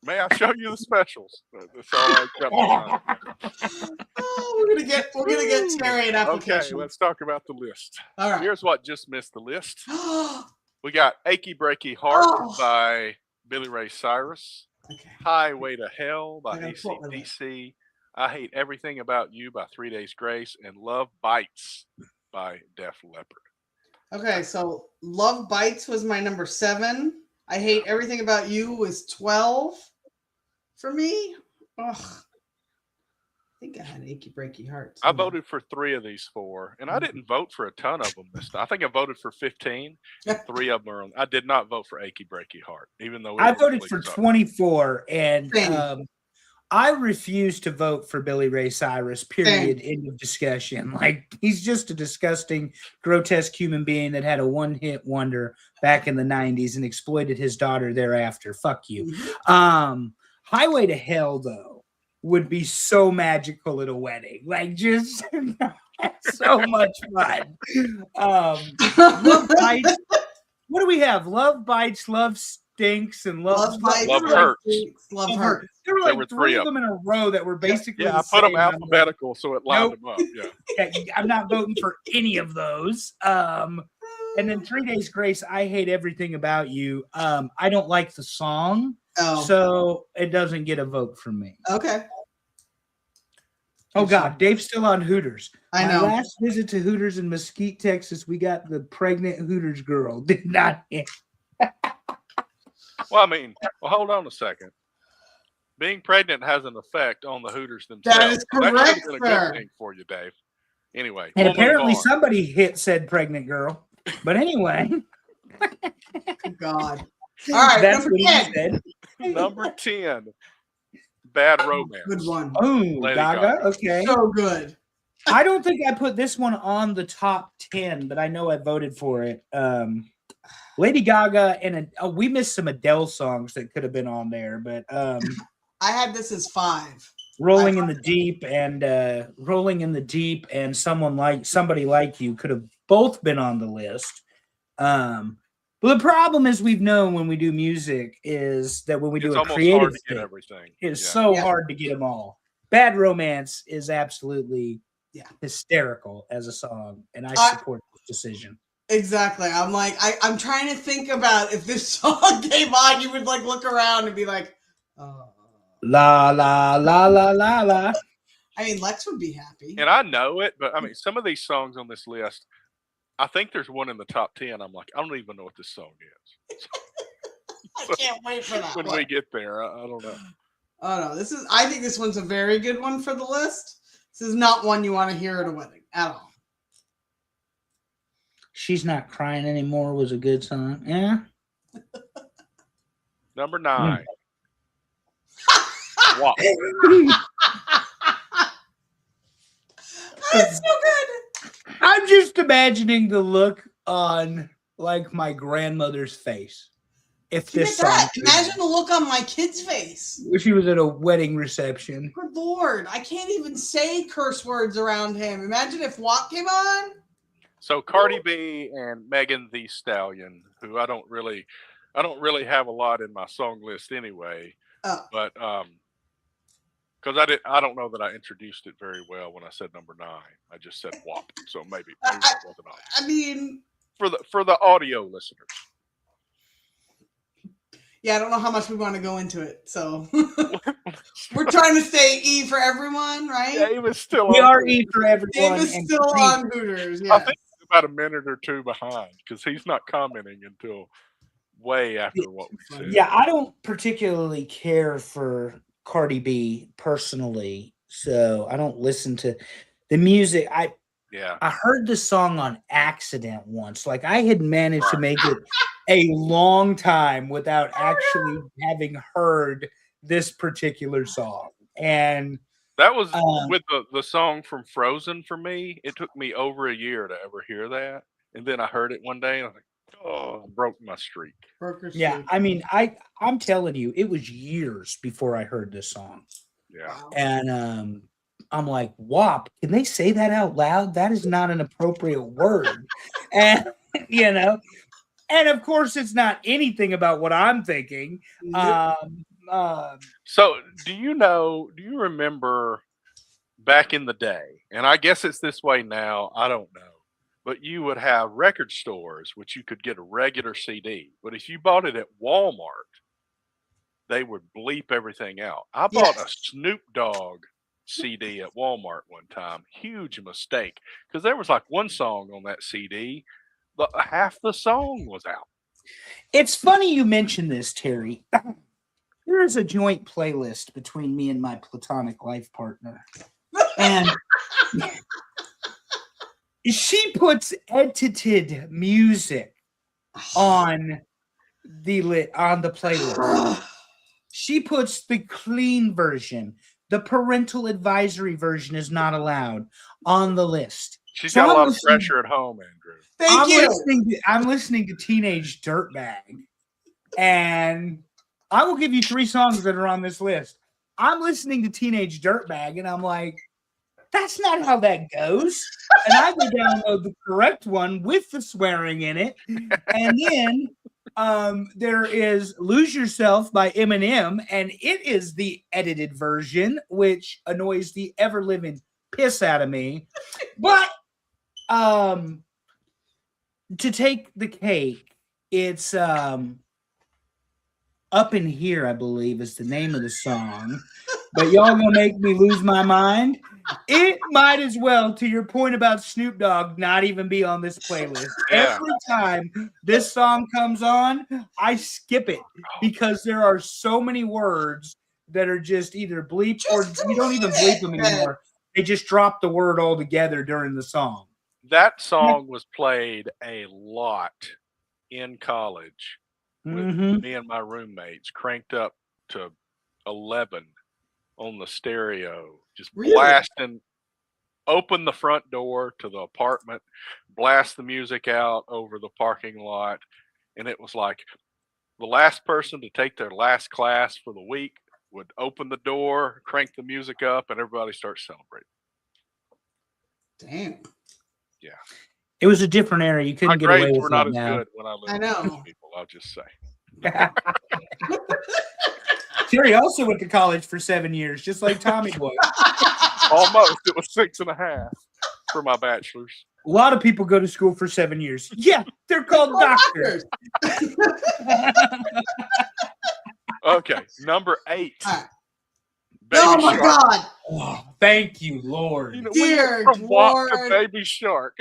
May I show you the specials? That's all I got. My mind. Oh, we're gonna get Terry an Okay, application. let's talk about the list. All right. Here's what just missed the list. okay. We got "Achy Breaky Heart" Oh. by Billy Ray Cyrus, "Highway to Hell" by I gotta put with it. AC/DC, "I Hate Everything About You" by 3 Days Grace, and "Love Bites" by Def Leppard. Okay, so Love Bites was my number 7. I Hate Everything About You was 12 for me. Ugh. I think I had Achy Breaky Heart. I voted for 3 of these 4, and I didn't vote for a ton of them this time. I think I voted for 15, and 3 of them are on. I did not vote for "Achy Breaky Heart," even though I voted for 24, and Same. I refuse to vote for Billy Ray Cyrus, period, end of discussion. Like, he's just a disgusting, grotesque human being that had a one-hit wonder back in the 90s and exploited his daughter thereafter. Fuck you. Highway to Hell, though, would be so magical at a wedding. Like, just so much fun. Love Bites. What do we have? Love Bites, Love Stinks, and Love Bites, Love Hurts. Love Hurts. There were like were 3 3 of them in a row that were basically Yeah, the I put them same. I'm like, alphabetical so it lined them up. Yeah. yeah, I'm not voting for any of those. And then 3 Days Grace, I Hate Everything About You. I don't like the song, Oh, so it doesn't get a vote from me. okay. Oh God, Dave's still on Hooters. I My know. last visit to Hooters in Mesquite, Texas, we got the pregnant Hooters girl. Did not hit. Well, I mean, hold on a second. Being pregnant has an effect on the Hooters themselves. That is should have correct, been a sir. good thing for you, Dave. Anyway, And we'll move apparently on. somebody hit said pregnant girl. But anyway, God. All right, that's number what he 10. said. Number 10, "Bad Romance." Good one. Oh, Lady Gaga. Gaga. Okay. So good. I don't think I put this one on the top 10, but I know I voted for it. Lady Gaga and we missed some Adele songs that could have been on there, but I had this as 5. Rolling in the Deep and Somebody Like You could have both been on the list. But the problem is we've known when we do music is that when we do It's a almost creative hard to get thing, everything. it's Yeah. so Yeah. hard to get them all. Bad Romance is absolutely Yeah. hysterical as a song, and I support this decision. Exactly. I'm like, I'm trying to think about if this song came on, you would like look around and be like, La la la la la la. I mean, Lex would be happy. And I know it, but I mean, some of these songs on this list, I think there's one in the top 10. I'm like, I don't even know what this song is. I can't wait for that When one. we get there, I don't know. Oh no, I think this one's a very good one for the list. This is not one you want to hear at a wedding at all. She's Not Crying Anymore was a good song. Yeah. Number 9. WAP. That's so good. I'm just imagining the look on like my grandmother's face. If Look this at that. song Imagine the look on my kid's face. if she was at a wedding reception. Good Lord, I can't even say curse words around him. Imagine if WAP came on. So Cardi B and Megan Thee Stallion, who I don't really have a lot in my song list anyway. Oh. But because I don't know that I introduced it very well when I said number 9. I just said WAP, so maybe that wasn't on. I mean, For the audio listeners. yeah, I don't know how much we want to go into it. So we're trying to stay E for everyone, right? Dave is still We on. are E for everyone. Dave is and still Creed. on Hooters. I Yeah. think he's about a minute or two behind because he's not commenting until way after what we said. Yeah, I don't particularly care for Cardi B personally, so I don't listen to the music. I heard the song on accident once. Like I had managed to make it a long time without actually having heard this particular song. And that was with the song from Frozen for me. It took me over a year to ever hear that. And then I heard it one day and I was like, oh, broke my streak. Yeah, I mean, I'm telling you, it was years before I heard this song. Yeah. And I'm like, WAP, can they say that out loud? That is not an appropriate word. And, you know, and of course, it's not anything about what I'm thinking. So do you remember back in the day, and I guess it's this way now, I don't know, but you would have record stores which you could get a regular CD, but if you bought it at Walmart, they would bleep everything out. I bought a Snoop Dogg CD at Walmart one time. Huge mistake, because there was like one song on that CD, but half the song was out. It's funny you mentioned this, Terry. There is a joint playlist between me and my platonic life partner. And she puts edited music on the playlist. She puts the clean version. The parental advisory version is not allowed on the list. She's got a lot of pressure at home, Andrew. Thank you. I'm listening to Teenage Dirtbag, and I will give you 3 songs that are on this list. I'm listening to Teenage Dirtbag, and I'm like, that's not how that goes. And I go download the correct one with the swearing in it. And then there is Lose Yourself by Eminem, and it is the edited version, which annoys the ever-living piss out of me. But to take the cake, it's Up in Here, I believe, is the name of the song. But y'all gonna make me lose my mind. It might as well, to your point about Snoop Dogg, not even be on this playlist. Yeah. Every time this song comes on, I skip it because there are so many words that are just either bleeped or you don't even bleep them anymore. They just drop the word altogether during the song. That song was played a lot in college with me and my roommates, cranked up to 11 on the stereo, just blasting, open the front door to the apartment, blast the music out over the parking lot. And it was like the last person to take their last class for the week would open the door, crank the music up, and everybody starts celebrating. Damn. Yeah. It was a different era. You couldn't get away with were not as now. good when I lived with these people, I'll just say. Terry also went to college for 7 years, just like Tommy Boy. Almost. It was 6.5 for my bachelor's. A lot of people go to school for 7 years. Yeah, they're called doctors. Okay, number 8. Oh my Shark. God! Oh, thank you, Lord. You know, Dear from WAP to Lord. Baby Shark.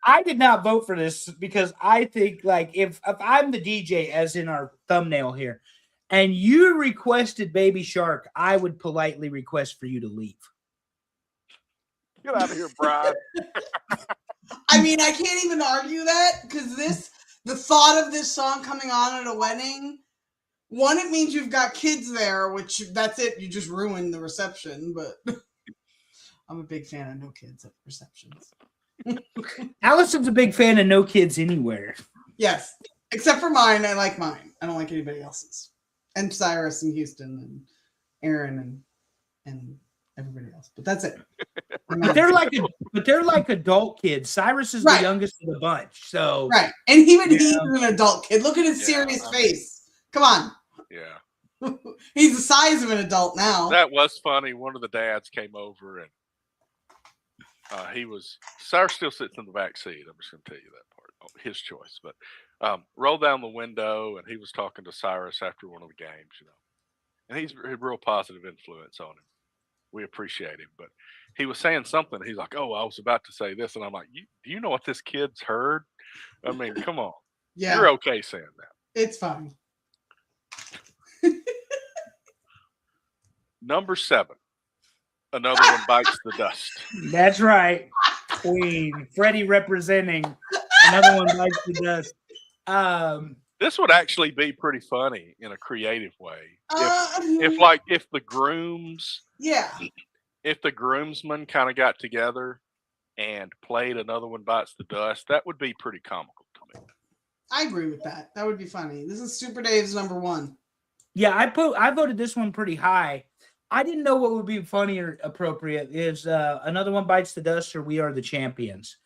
I did not vote for this because I think, like, if I'm the DJ, as in our thumbnail here, and you requested Baby Shark, I would politely request for you to leave. Get out of here, Brian. I mean, I can't even argue that because the thought of this song coming on at a wedding, one, it means you've got kids there, which that's it. You just ruined the reception, but I'm a big fan of no kids at receptions. Allison's a big fan of no kids anywhere. Yes, except for mine. I like mine. I don't like anybody else's. And Cyrus and Houston and Aaron and everybody else. But that's it. But they're like adult kids. Cyrus is the youngest of the bunch. So right. And he's an adult kid. Look at his serious face. Come on. Yeah. He's the size of an adult now. That was funny. One of the dads came over and Cyrus still sits in the back seat. I'm just going to tell you that part. Oh, his choice. But rolled down the window and he was talking to Cyrus after one of the games, you know. And he's a real positive influence on him. We appreciate him. But he was saying something. He's like, oh, I was about to say this. And I'm like, do you know what this kid's heard? I mean, come on. Yeah. You're okay saying that. It's fine. Number 7. Another one bites the dust. That's right. Queen. Freddie representing. Another one bites the dust. This would actually be pretty funny in a creative way. If the grooms, yeah, if the groomsmen kind of got together and played Another One Bites the Dust, that would be pretty comical to me. I agree with that. That would be funny. This is Super Dave's number one. Yeah, I voted this one pretty high. I didn't know what would be funny or appropriate is Another One Bites the Dust or We Are the Champions,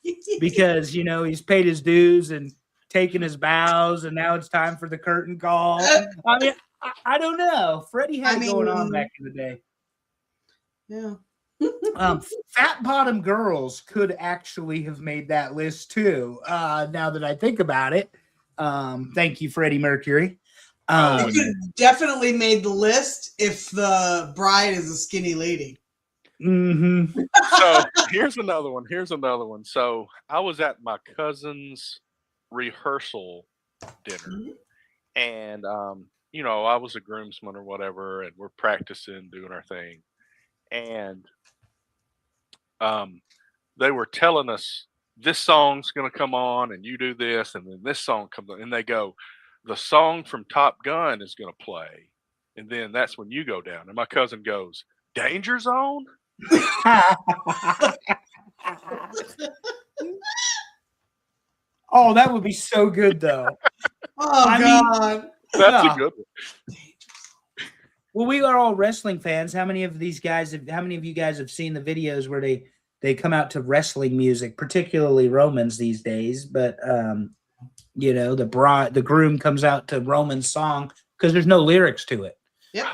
because he's paid his dues and taken his bows, and now it's time for the curtain call. I mean, I don't know. Freddie had it going on back in the day. Yeah. Fat Bottom Girls could actually have made that list too. Now that I think about it, thank you, Freddie Mercury. It could have definitely made the list if the bride is a skinny lady. Mm-hmm. So here's another one. So I was at my cousin's rehearsal dinner, and I was a groomsman or whatever, and we're practicing doing our thing, and they were telling us this song's going to come on and you do this, and then this song comes on, and they go, the song from Top Gun is going to play, and then that's when you go down, and my cousin goes, Danger Zone. Oh, that would be so good, though. God. That's a good one. Well, we are all wrestling fans. How many of you guys have seen the videos where they come out to wrestling music, particularly Romans these days? But the groom comes out to Roman's song because there's no lyrics to it. Yep.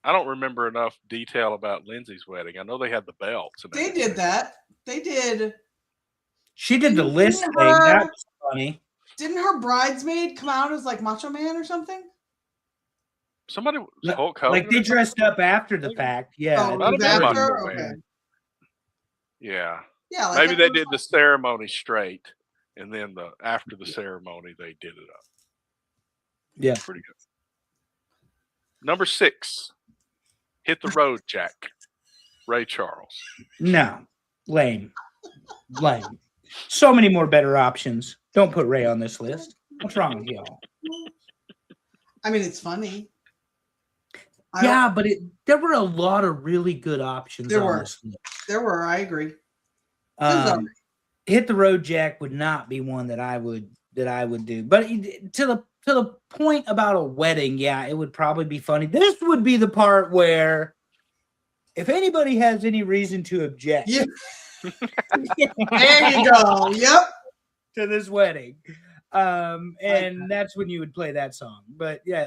I don't remember enough detail about Lindsay's wedding. I know they had the belts. They did that. They did. She did the list thing. That's funny. Didn't her bridesmaid come out as like Macho Man or something? Somebody Hulk Hogan. Like they dressed up after the fact. Yeah. Okay. Yeah. Yeah. Like maybe they did the ceremony straight, and then after the ceremony they did it up. Yeah. Pretty good. Number 6. Hit the Road, Jack. Ray Charles. No. Lame. So many more better options. Don't put Ray on this list. What's wrong with y'all? I mean, it's funny. Yeah, but there were a lot of really good options on this list. There were. I agree. Hit the Road, Jack would not be one that I would do. But to the point about a wedding, yeah, it would probably be funny. This would be the part where, if anybody has any reason to object, there you go. Yep. To this wedding, and that's when you would play that song. But yeah,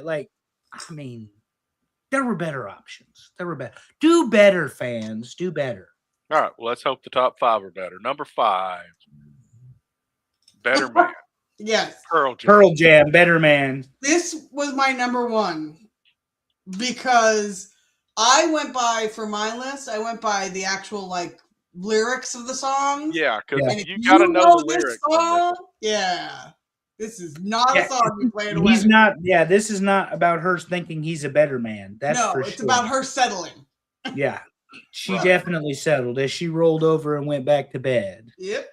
there were better options. Do better, fans. Do better. All right. Well, let's hope the top 5 are better. Number 5. Better Man. Yes. Pearl Jam, Better Man. This was my number 1 because for my list, I went by the actual lyrics of the songs. Yeah, because you got to know the lyrics. Song, yeah. This is not a song you play at a wedding. This is not about her thinking he's a better man. It's about her settling. Yeah. She definitely settled as she rolled over and went back to bed. Yep.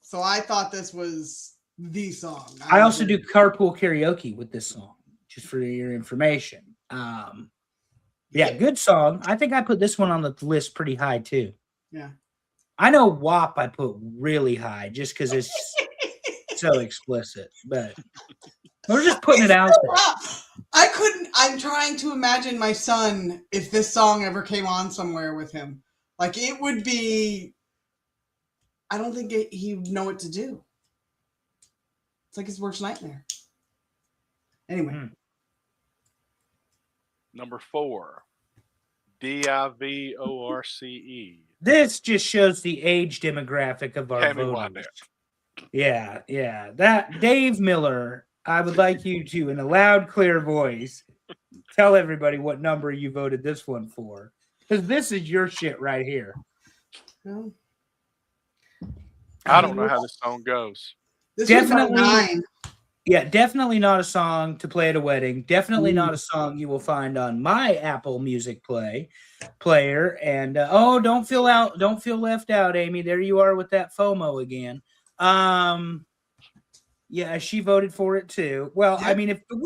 So I thought this was the song. I also do carpool karaoke with this song, just for your information. Good song. I think I put this one on the list pretty high too. Yeah. I know WAP I put really high just because it's so explicit, but we're just putting it out there. I'm trying to imagine my son if this song ever came on somewhere with him. It would be, I don't think he'd know what to do. It's like his worst nightmare. Anyway. Number 4. DIVORCE. This just shows the age demographic of our voters. Yeah. That Dave Miller, I would like you to, in a loud, clear voice, tell everybody what number you voted this one for. Because this is your shit right here. Well, I don't know how this song goes. This definitely 9. Yeah, definitely not a song to play at a wedding. Definitely not a song you will find on my Apple Music player. And don't feel left out, Amy. There you are with that FOMO again. Yeah, she voted for it too. Well, I Yep. mean, if the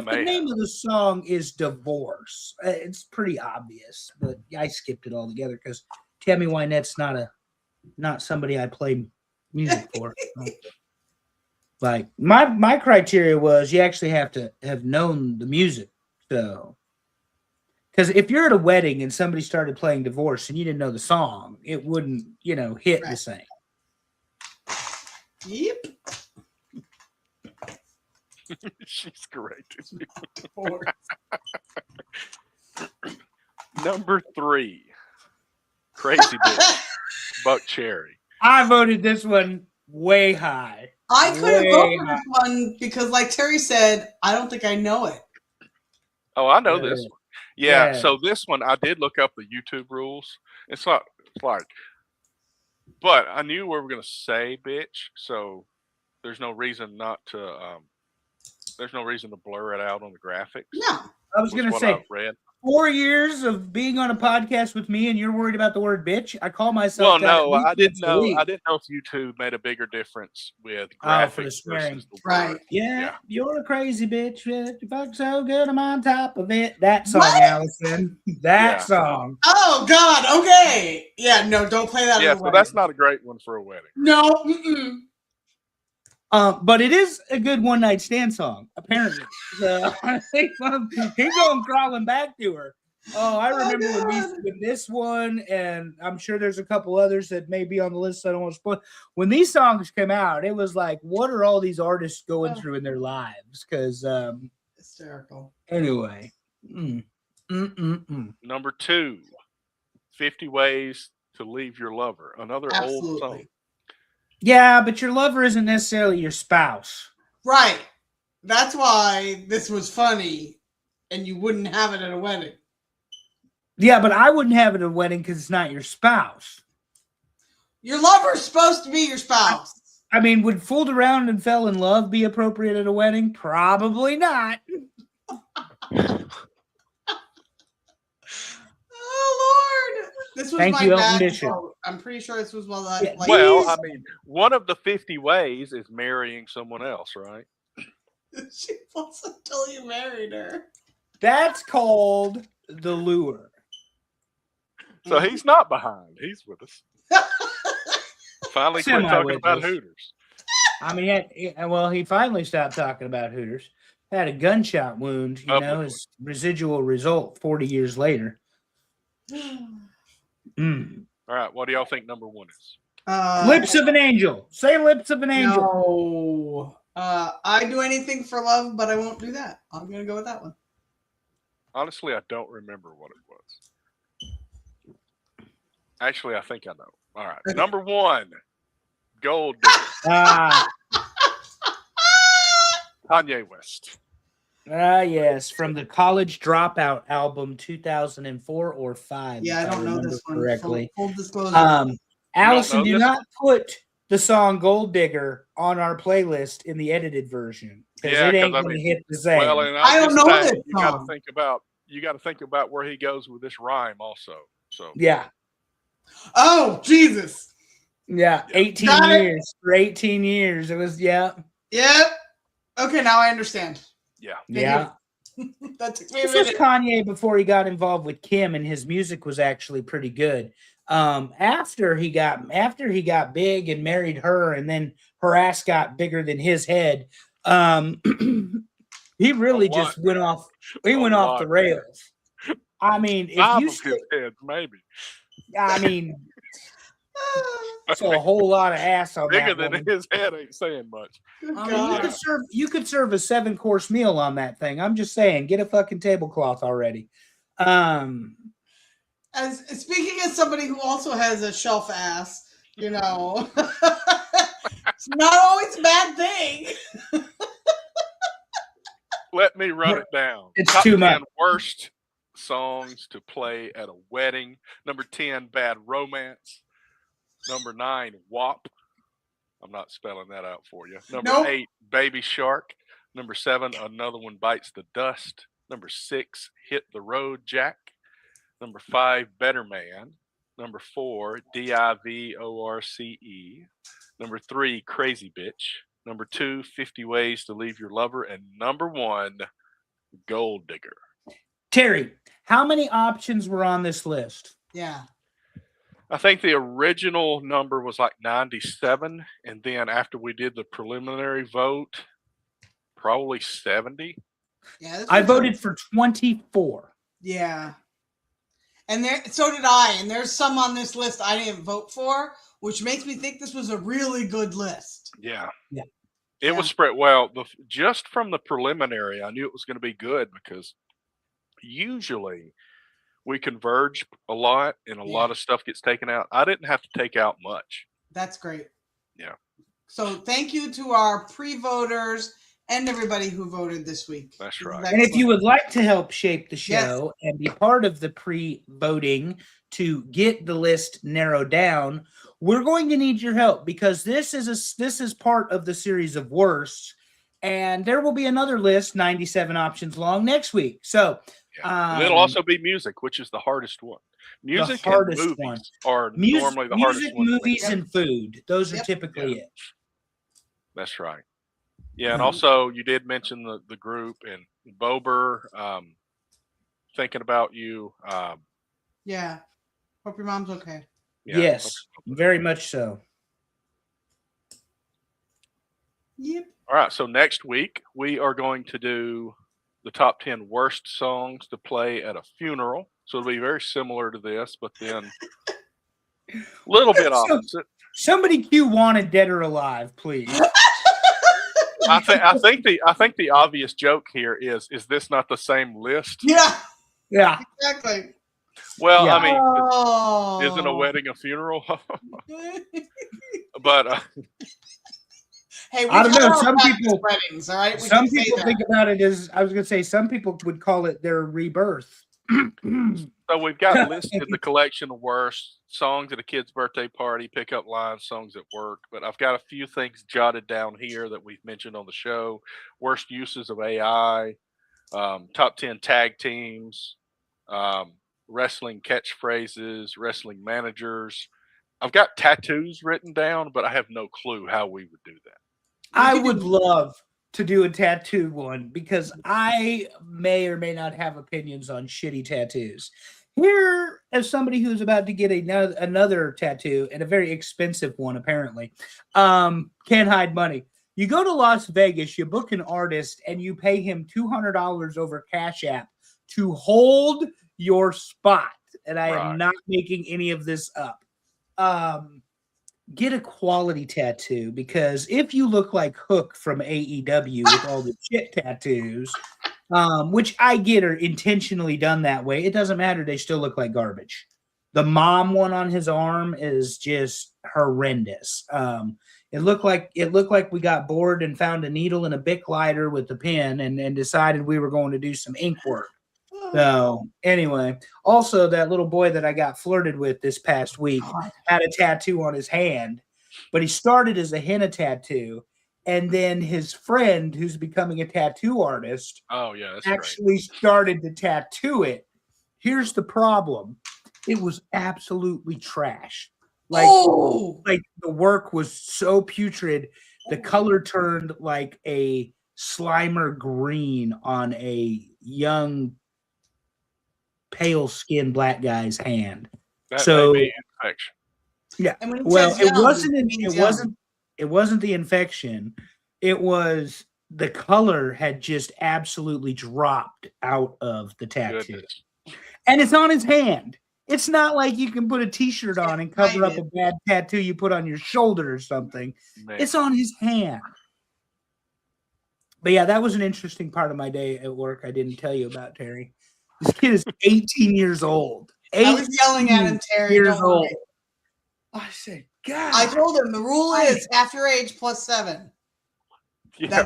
may name have. of the song is "Divorce," it's pretty obvious. But I skipped it altogether because Tammy Wynette's not somebody I play music for. Like my criteria was you actually have to have known the music. So, because if you're at a wedding and somebody started playing "Divorce" and you didn't know the song, it wouldn't hit the Right. same. Yep. She's great. Divorce. Number 3, Crazy Bitch, Buck Cherry. I voted this one way high. I couldn't vote Way for this one because, like Terry said, I don't think I know it. Oh, I know Yeah. this one. Yeah, Yeah. so this one I did look up the YouTube rules. It's like, but I knew we were gonna say bitch, so there's no reason not to. There's no reason to blur it out on the graphics. No. I was gonna what say I read. 4 years of being on a podcast with me, and you're worried about the word bitch. I call myself. Well, that no, at least I didn't once a know. week. I didn't know if YouTube made a bigger difference with Oh, for the graphics swearing. versus the Right. word. Yeah, you're a crazy bitch. You fuck so good, I'm on top of it. That song, What? Allison. That Yeah. song. Oh God. Okay. Yeah. No. Don't play that. Yeah, at a so wedding. that's not a great one for a wedding. No. Mm-mm. But it is a good one night stand song, apparently. So he's going crawling back to her. Oh, I remember when this one, and I'm sure there's a couple others that may be on the list. I don't want to spoil. When these songs came out, it was like, what are all these artists going through in their lives? Because Hysterical. anyway, Number 2, 50 Ways to Leave Your Lover. Another old song. Absolutely. Yeah, but your lover isn't necessarily your spouse. Right. That's why this was funny, and you wouldn't have it at a wedding. Yeah, but I wouldn't have it at a wedding because it's not your spouse. Your lover's supposed to be your spouse. I mean, would Fooled Around and Fell in Love be appropriate at a wedding? Probably not. Oh Lord! This was Thank my you, Elton bad Bishop. vote. I'm pretty sure this was well. Yeah, Like, Well, I mean, one of the 50 ways is marrying someone else, right? she wants until you married her. That's called The Lure. So he's not behind. He's with us. Finally quit talking Semi-with about us. Hooters. I mean, he finally stopped talking about Hooters. Had a gunshot wound, Publicly. his residual result 40 years later. Mm. All right, what do y'all think number 1 is? Lips of an Angel. Say Lips of an Angel. No. I do anything for love, but I won't do that. I'm gonna go with that one. Honestly, I don't remember what it was. Actually, I think I know. All right, number 1, Gold Digger, Kanye West. Yes, from the College Dropout album 2004 or 5. Yeah, I if don't know remember this one. correctly. Full disclosure. Allison, know do this not put the song Gold Digger on our playlist in the edited version because Yeah, it ain't 'cause I going to mean, hit the same. Well, and I don't just know saying, this you got to song. think about where he goes with this rhyme also. So Yeah. Oh Jesus! Yeah. 18 Got it. years. For 18 years. It was, yeah. Yep. Okay, now I understand. yeah, Yeah. That took me a This was minute. Kanye before he got involved with Kim, and his music was actually pretty good. After he got big and married her, and then her ass got bigger than his head, he really A lot. just went off. He A went off lot. the rails. I mean, if 5 you of still, his heads, maybe I mean, so a whole lot of ass on bigger that than woman. his head ain't saying much. Good I mean, God. you could serve a 7-course meal on that thing. I'm just saying, get a fucking tablecloth already. As speaking as somebody who also has a shelf ass, it's not always a bad thing. Let me run it down. It's Top too 10 much. worst songs to play at a wedding. Number 10, Bad Romance. Number 9, WAP. I'm not spelling that out for you. Number Nope. 8, Baby Shark. Number 7, Another One Bites the Dust. Number 6, Hit the Road Jack. Number 5, Better Man. Number 4, DIVORCE. Number 3, Crazy Bitch. Number 2, 50 Ways to Leave Your Lover. And number 1, Gold Digger. Terry, how many options were on this list? Yeah. I think the original number was like 97. And then after we did the preliminary vote, probably 70. Yeah. I voted for 24. Yeah. And so did I. And there's some on this list I didn't vote for, which makes me think this was a really good list. Yeah. Yeah. It was spread well. Just from the preliminary, I knew it was going to be good because usually we converge a lot and a lot of stuff gets taken out. I didn't have to take out much. That's great. Yeah. So thank you to our pre-voters and everybody who voted this week. That's right. And if you would like to help shape the show and be part of the pre-voting to get the list narrowed down, we're going to need your help because this is part of the series of worst, and there will be another list, 97 options long, next week. So it'll also be music, which is the hardest one. Music and movies are normally the hardest ones. Movies, and food. Those are typically it. That's right. Yeah, and also you did mention the group and Bober, thinking about you. Yeah. Hope your mom's okay. Yeah, yes, very much so. Yep. All right, so next week we are going to do the top 10 worst songs to play at a funeral. So it'll be very similar to this, but then a little bit opposite. Somebody cue Wanted Dead or Alive, please. I think the obvious joke here is this not the same list? Yeah. Exactly. Well, I mean, isn't a wedding a funeral? But hey, I don't know. Some people weddings, all right? Some people think about it as I was going to say. Some people would call it their rebirth. So we've got listed the collection of worst songs at a kid's birthday party, pickup lines, songs at work. But I've got a few things jotted down here that we've mentioned on the show. Worst uses of AI, top 10 tag teams, wrestling catchphrases, wrestling managers. I've got tattoos written down, but I have no clue how we would do that. I would love to do a tattoo one because I may or may not have opinions on shitty tattoos. Here, as somebody who's about to get another tattoo, and a very expensive one, apparently, can't hide money. You go to Las Vegas, you book an artist, and you pay him $200 over Cash App to hold your spot. And I am not making any of this up. Get a quality tattoo, because if you look like Hook from AEW with all the shit tattoos, which I get are intentionally done that way, it doesn't matter. They still look like garbage. The mom one on his arm is just horrendous. It looked like we got bored and found a needle and a Bic lighter with the pen and decided we were going to do some ink work. So anyway, also that little boy that I got flirted with this past week had a tattoo on his hand, but he started as a henna tattoo, and then his friend, who's becoming a tattoo artist, actually started to tattoo it. Here's the problem: it was absolutely trash. Like the work was so putrid, the color turned like a Slimer green on a young, pale-skinned black guy's hand. That may be infection. Yeah. Well, it wasn't the infection. It was the color had just absolutely dropped out of the tattoo. Goodness. And it's on his hand. It's not like you can put a t-shirt on and cover up a bad tattoo you put on your shoulder or something. Man. It's on his hand. But yeah, that was an interesting part of my day at work I didn't tell you about, Terry. This kid is 18 years old. I was yelling at him, Terry. Years old. I said, God. I told him the rule is after age plus 7. Yeah,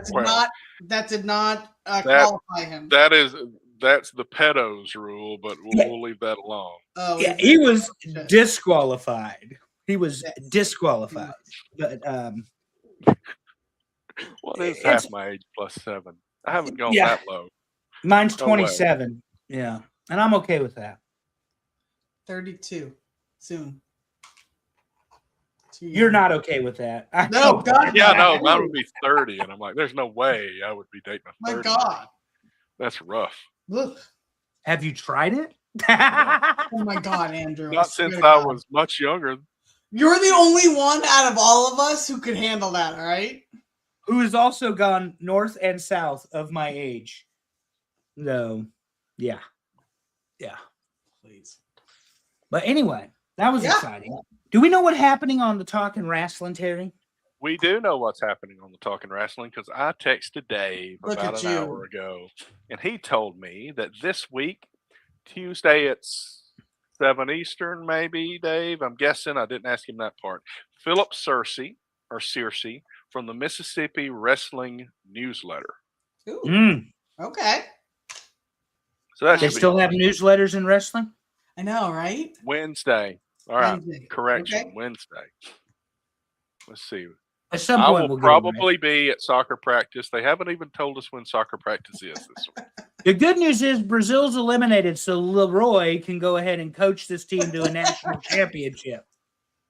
that did not qualify him. That's the pedos rule, but we'll leave that alone. Oh, yeah, he was disqualified. He was disqualified. But what is half my age plus 7? I haven't gone that low. Mine's 27. Yeah, and I'm okay with that. 32 soon. You're not okay with that. No, God, Yeah, no. no, mine would be 30, and I'm like, there's no way I would be dating a My 30. God. That's rough. Look. Have you tried it? Oh my God, Andrew. Not since swear to I God. was much younger. You're the only one out of all of us who could handle that, all right? Who has also gone north and south of my age. No. Yeah. Yeah. Please. But anyway, that was Yeah. exciting. Do we know what's happening on the Talking Wrestling, Terry? We do know what's happening on the Talking Wrestling because I texted Dave Look about at an you. hour ago, and he told me that this week, Tuesday at 7 Eastern, maybe, Dave, I'm guessing, I didn't ask him that part, Philip Searcy from the Mississippi Wrestling Newsletter. Ooh, okay. So that They should be still have newsletters in wrestling? I know, right? Wednesday. All right, Wednesday. correction, Okay. Wednesday. Let's see. At some I point, will we'll get it right. probably be at soccer practice. They haven't even told us when soccer practice is this week. The good news is Brazil's eliminated, so Leroy can go ahead and coach this team to a national championship.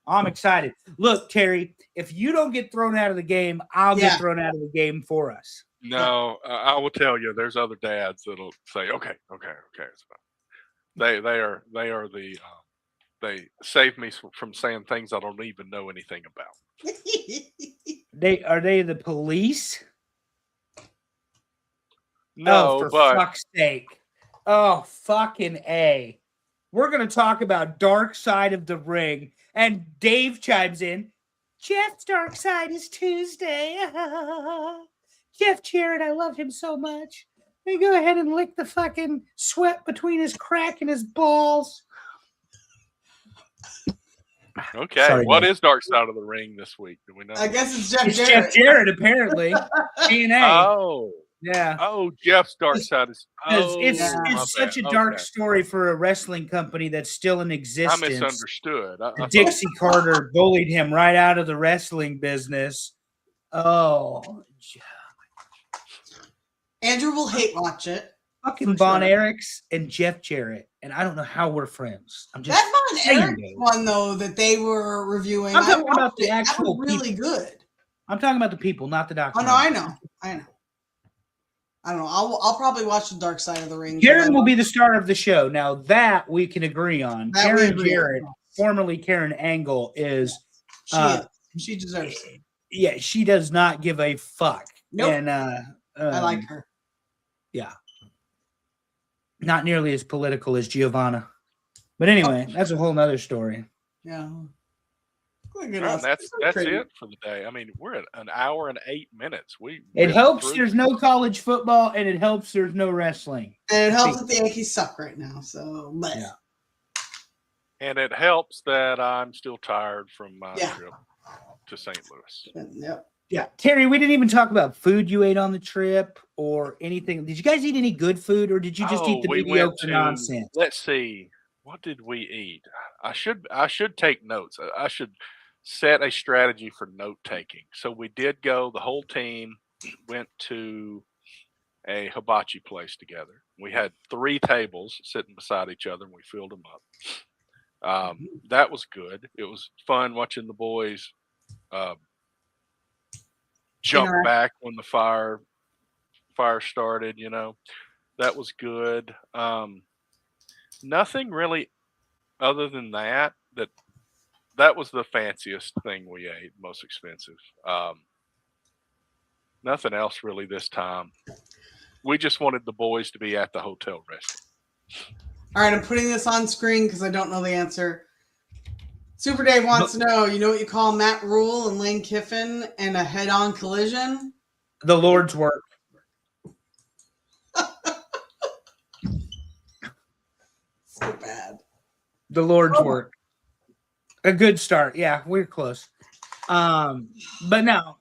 I'm excited. Look, Terry, if you don't get thrown out of the game, I'll get thrown out of the game for us. No, I will tell you. There's other dads that'll say, "Okay." It's fine. They are the they save me from saying things I don't even know anything about. Are they the police? No, for but fuck's sake. Oh, fucking A. We're going to talk about Dark Side of the Ring. And Dave chimes in. Jeff's Dark Side is Tuesday. Jeff Jarrett, I love him so much. They go ahead and lick the fucking sweat between his crack and his balls. okay. Sorry, What Dave. is Dark Side of the Ring this week? Do we know? I guess it's Jeff It's Jarrett. Jeff Jarrett, apparently. TNA. Oh, Yeah. oh, Jeff's Dark Side is. Oh, It's my such a bad. dark Okay. story for a wrestling company that's still in I existence. misunderstood. I thought- Dixie Carter bullied him right out of the wrestling business. Oh, Andrew will hate watch it. fucking For Von sure. Erichs and Jeff Jarrett. And I don't know how we're friends. I'm just That Von saying, Erich dude. one though that they were reviewing, I'm I talking about watched the it. That actual was really good. I'm talking about the people, not the Oh documentary. no, I know. I don't know. I'll probably watch the Dark Side of the Ring. Karen will be the star of the show. Now that we can agree on. That we Karen agree on. Jarrett, formerly Karen Angle, is She deserves it. yeah, she does not give a fuck. Nope. And I like her. not nearly as political as Giovanna. But anyway, that's a whole nother story. Yeah. Look at Well, us. that's We're pretty. it for the day. I mean, we're at an hour and 8 minutes. It ripped helps through. there's no college football, and it helps there's no wrestling. And it helps that the Yankees suck right now. So, but Yeah. And it helps that I'm still tired from my Yeah. trip to St. Louis. Yep. Yeah. Terry, we didn't even talk about food you ate on the trip or anything. Did you guys eat any good food, or did you just eat the we went mediocre to- nonsense? Let's see. What did we eat? I should take notes. I should set a strategy for note taking. So we did go, the whole team went to a hibachi place together. We had 3 tables sitting beside each other and we filled them up. That was good. It was fun watching the boys jump Interact. back when the fire started, that was good. Nothing really other than that was the fanciest thing we ate, most expensive. Nothing else really this time. We just wanted the boys to be at the hotel wrestling. All right, I'm putting this on screen because I don't know the answer. Super Dave wants to know, you know what you call Matt Rule and Lane Kiffin and a head-on collision? The Lord's work. So bad. The Lord's Oh. work. A good start. Yeah, we're close. But no,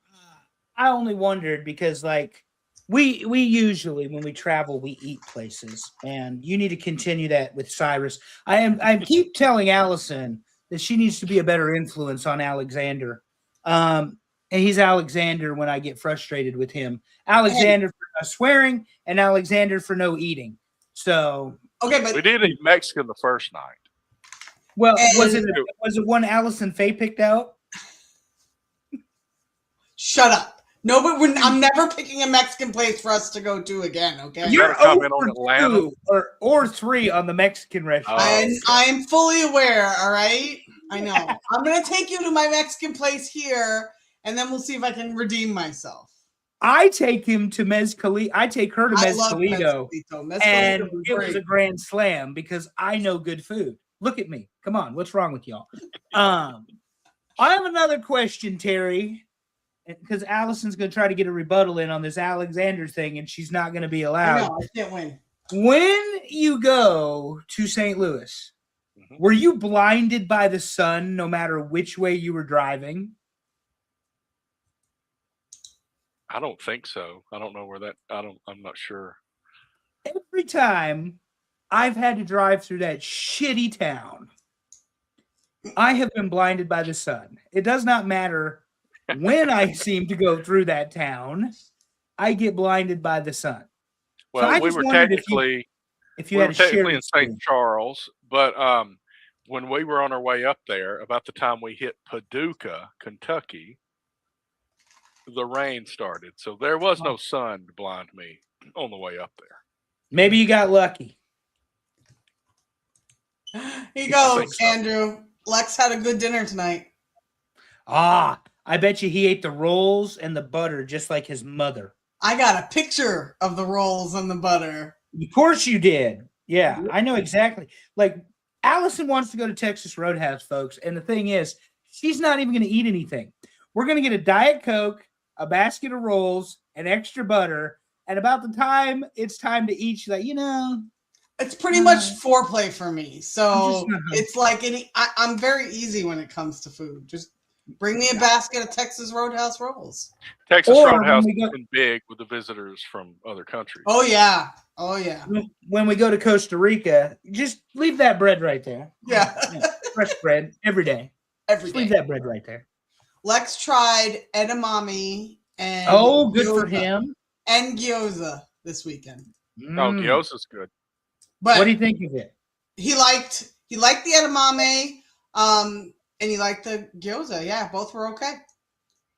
I only wondered because like we usually when we travel we eat places, and you need to continue that with Cyrus. I keep telling Allison that she needs to be a better influence on Alexander. And he's Alexander when I get frustrated with him. Alexander for no swearing and Alexander for no eating. So Okay, but We did eat Mexican the first night. well, And- was it one Allison Faye picked out? Shut up. No, but I'm never picking a Mexican place for us to go to again, okay? You're gotta comment 0 on for Atlanta. 2 or 3 on the Mexican restaurant. I'm fully aware, all right? I know. I'm going to take you to my Mexican place here, and then we'll see if I can redeem myself. I take him to Mezcalito. I take her to Mezcalito, and it was a grand slam because I know good food. Look at me. Come on. What's wrong with y'all? I have another question, Terry, because Allison's going to try to get a rebuttal in on this Alexander thing, and she's not going to be allowed. I know. I can't win. When you go to St. Louis, were you blinded by the sun no matter which way you were driving? I don't think so. I don't know where that. I'm not sure. Every time I've had to drive through that shitty town, I have been blinded by the sun. It does not matter when I seem to go through that town, I get blinded by the sun. Well, so we were technically in St. Charles, but when we were on our way up there, about the time we hit Paducah, Kentucky, the rain started. So there was no sun to blind me on the way up there. Maybe you got lucky. Here you go, Andrew. Lex had a good dinner tonight. I bet you he ate the rolls and the butter just like his mother. I got a picture of the rolls and the butter. Of course you did. Yeah, I know exactly. Like, Allison wants to go to Texas Roadhouse, folks. And the thing is, she's not even going to eat anything. We're going to get a Diet Coke, a basket of rolls, and extra butter. And about the time it's time to eat, she's like, it's pretty much foreplay for me. So it's like I'm very easy when it comes to food. Just bring me a basket of Texas Roadhouse rolls. Texas Roadhouse has been big with the visitors from other countries. Oh, yeah. When we go to Costa Rica, just leave that bread right there. Yeah. Fresh bread every day. Every day. Leave that bread right there. Lex tried edamame and good for him. And gyoza this weekend. Gyoza's good. But what do you think of it? He liked the edamame, and he liked the gyoza. Yeah, both were okay.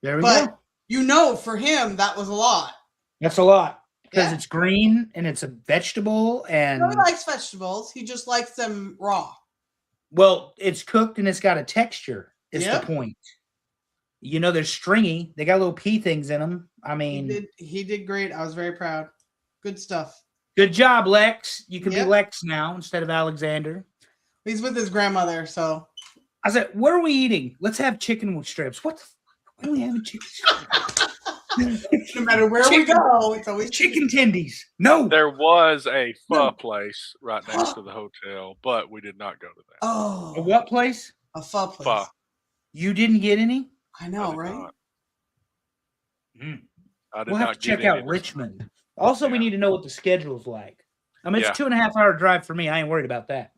There we go. For him, that was a lot. That's a lot because it's green and it's a vegetable, and he likes vegetables. He just likes them raw. Well, it's cooked and it's got a texture. Is the point? They're stringy. They got little pea things in them. I mean, he did great. I was very proud. Good stuff. Good job, Lex. You can be Lex now instead of Alexander. He's with his grandmother, so. I said, what are we eating? Let's have chicken with strips. What are we having chicken strips? No matter where we go, it's always chicken tendies. No. There was a pho place right next to the hotel, but we did not go to that. Oh. A what place? A pho place. Pho. You didn't get any? I know, right? We'll have to check out Richmond. Also, we need to know what the schedule's like. I mean, it's a 2.5-hour drive for me. I ain't worried about that.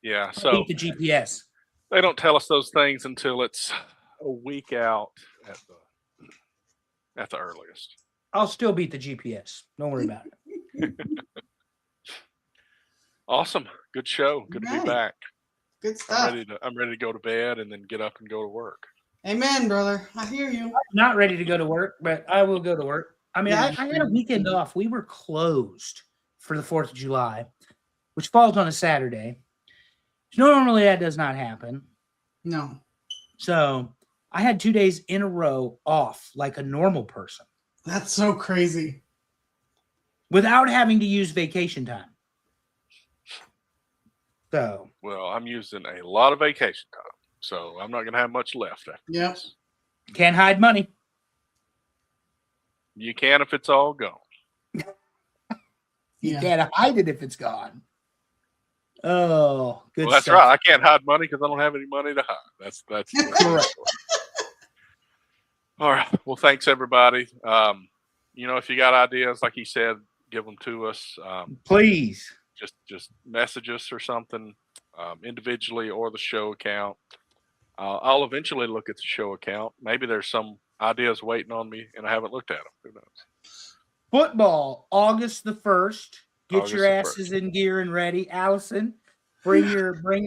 Yeah, so beat the GPS. They don't tell us those things until it's a week out at the earliest. I'll still beat the GPS. Don't worry about it. Awesome. Good show. Good to be back. Good stuff. I'm ready to go to bed and then get up and go to work. Amen, brother. I hear you. I'm not ready to go to work, but I will go to work. I mean, I had a weekend off. We were closed for the 4th of July, which falls on a Saturday. Normally, that does not happen. No. So I had 2 days in a row off like a normal person. That's so crazy. Without having to use vacation time. So. Well, I'm using a lot of vacation time, so I'm not going to have much left after this. Can't hide money. You can if it's all gone. You can't hide it if it's gone. Oh, good. Well, that's stuff. right. I can't hide money because I don't have any money to hide. That's correct. All right. Well, thanks everybody. If you got ideas, like he said, give them to us. Please. Just message us or something, individually or the show account. I'll eventually look at the show account. Maybe there's some ideas waiting on me and I haven't looked at them. Who knows? Football, August the 1st. Get your asses in gear and ready. Allison, bring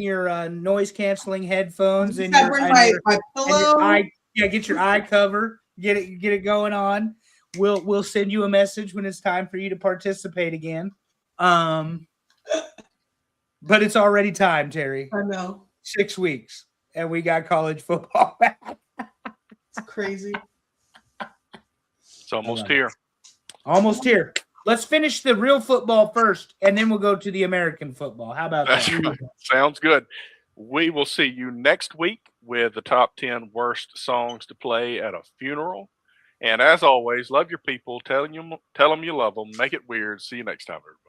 your noise canceling headphones and bring my pillow. Get your eye cover. get it going on. We'll send you a message when it's time for you to participate again. But it's already time, Terry. I know. 6 weeks, and we got college football back. It's crazy. It's almost here. Almost here. Let's finish the real football first, and then we'll go to the American football. How about That's that? right. Sounds good. We will see you next week with the top 10 worst songs to play at a funeral. And as always, love your people. Tell them you love them. Make it weird. See you next time, everybody.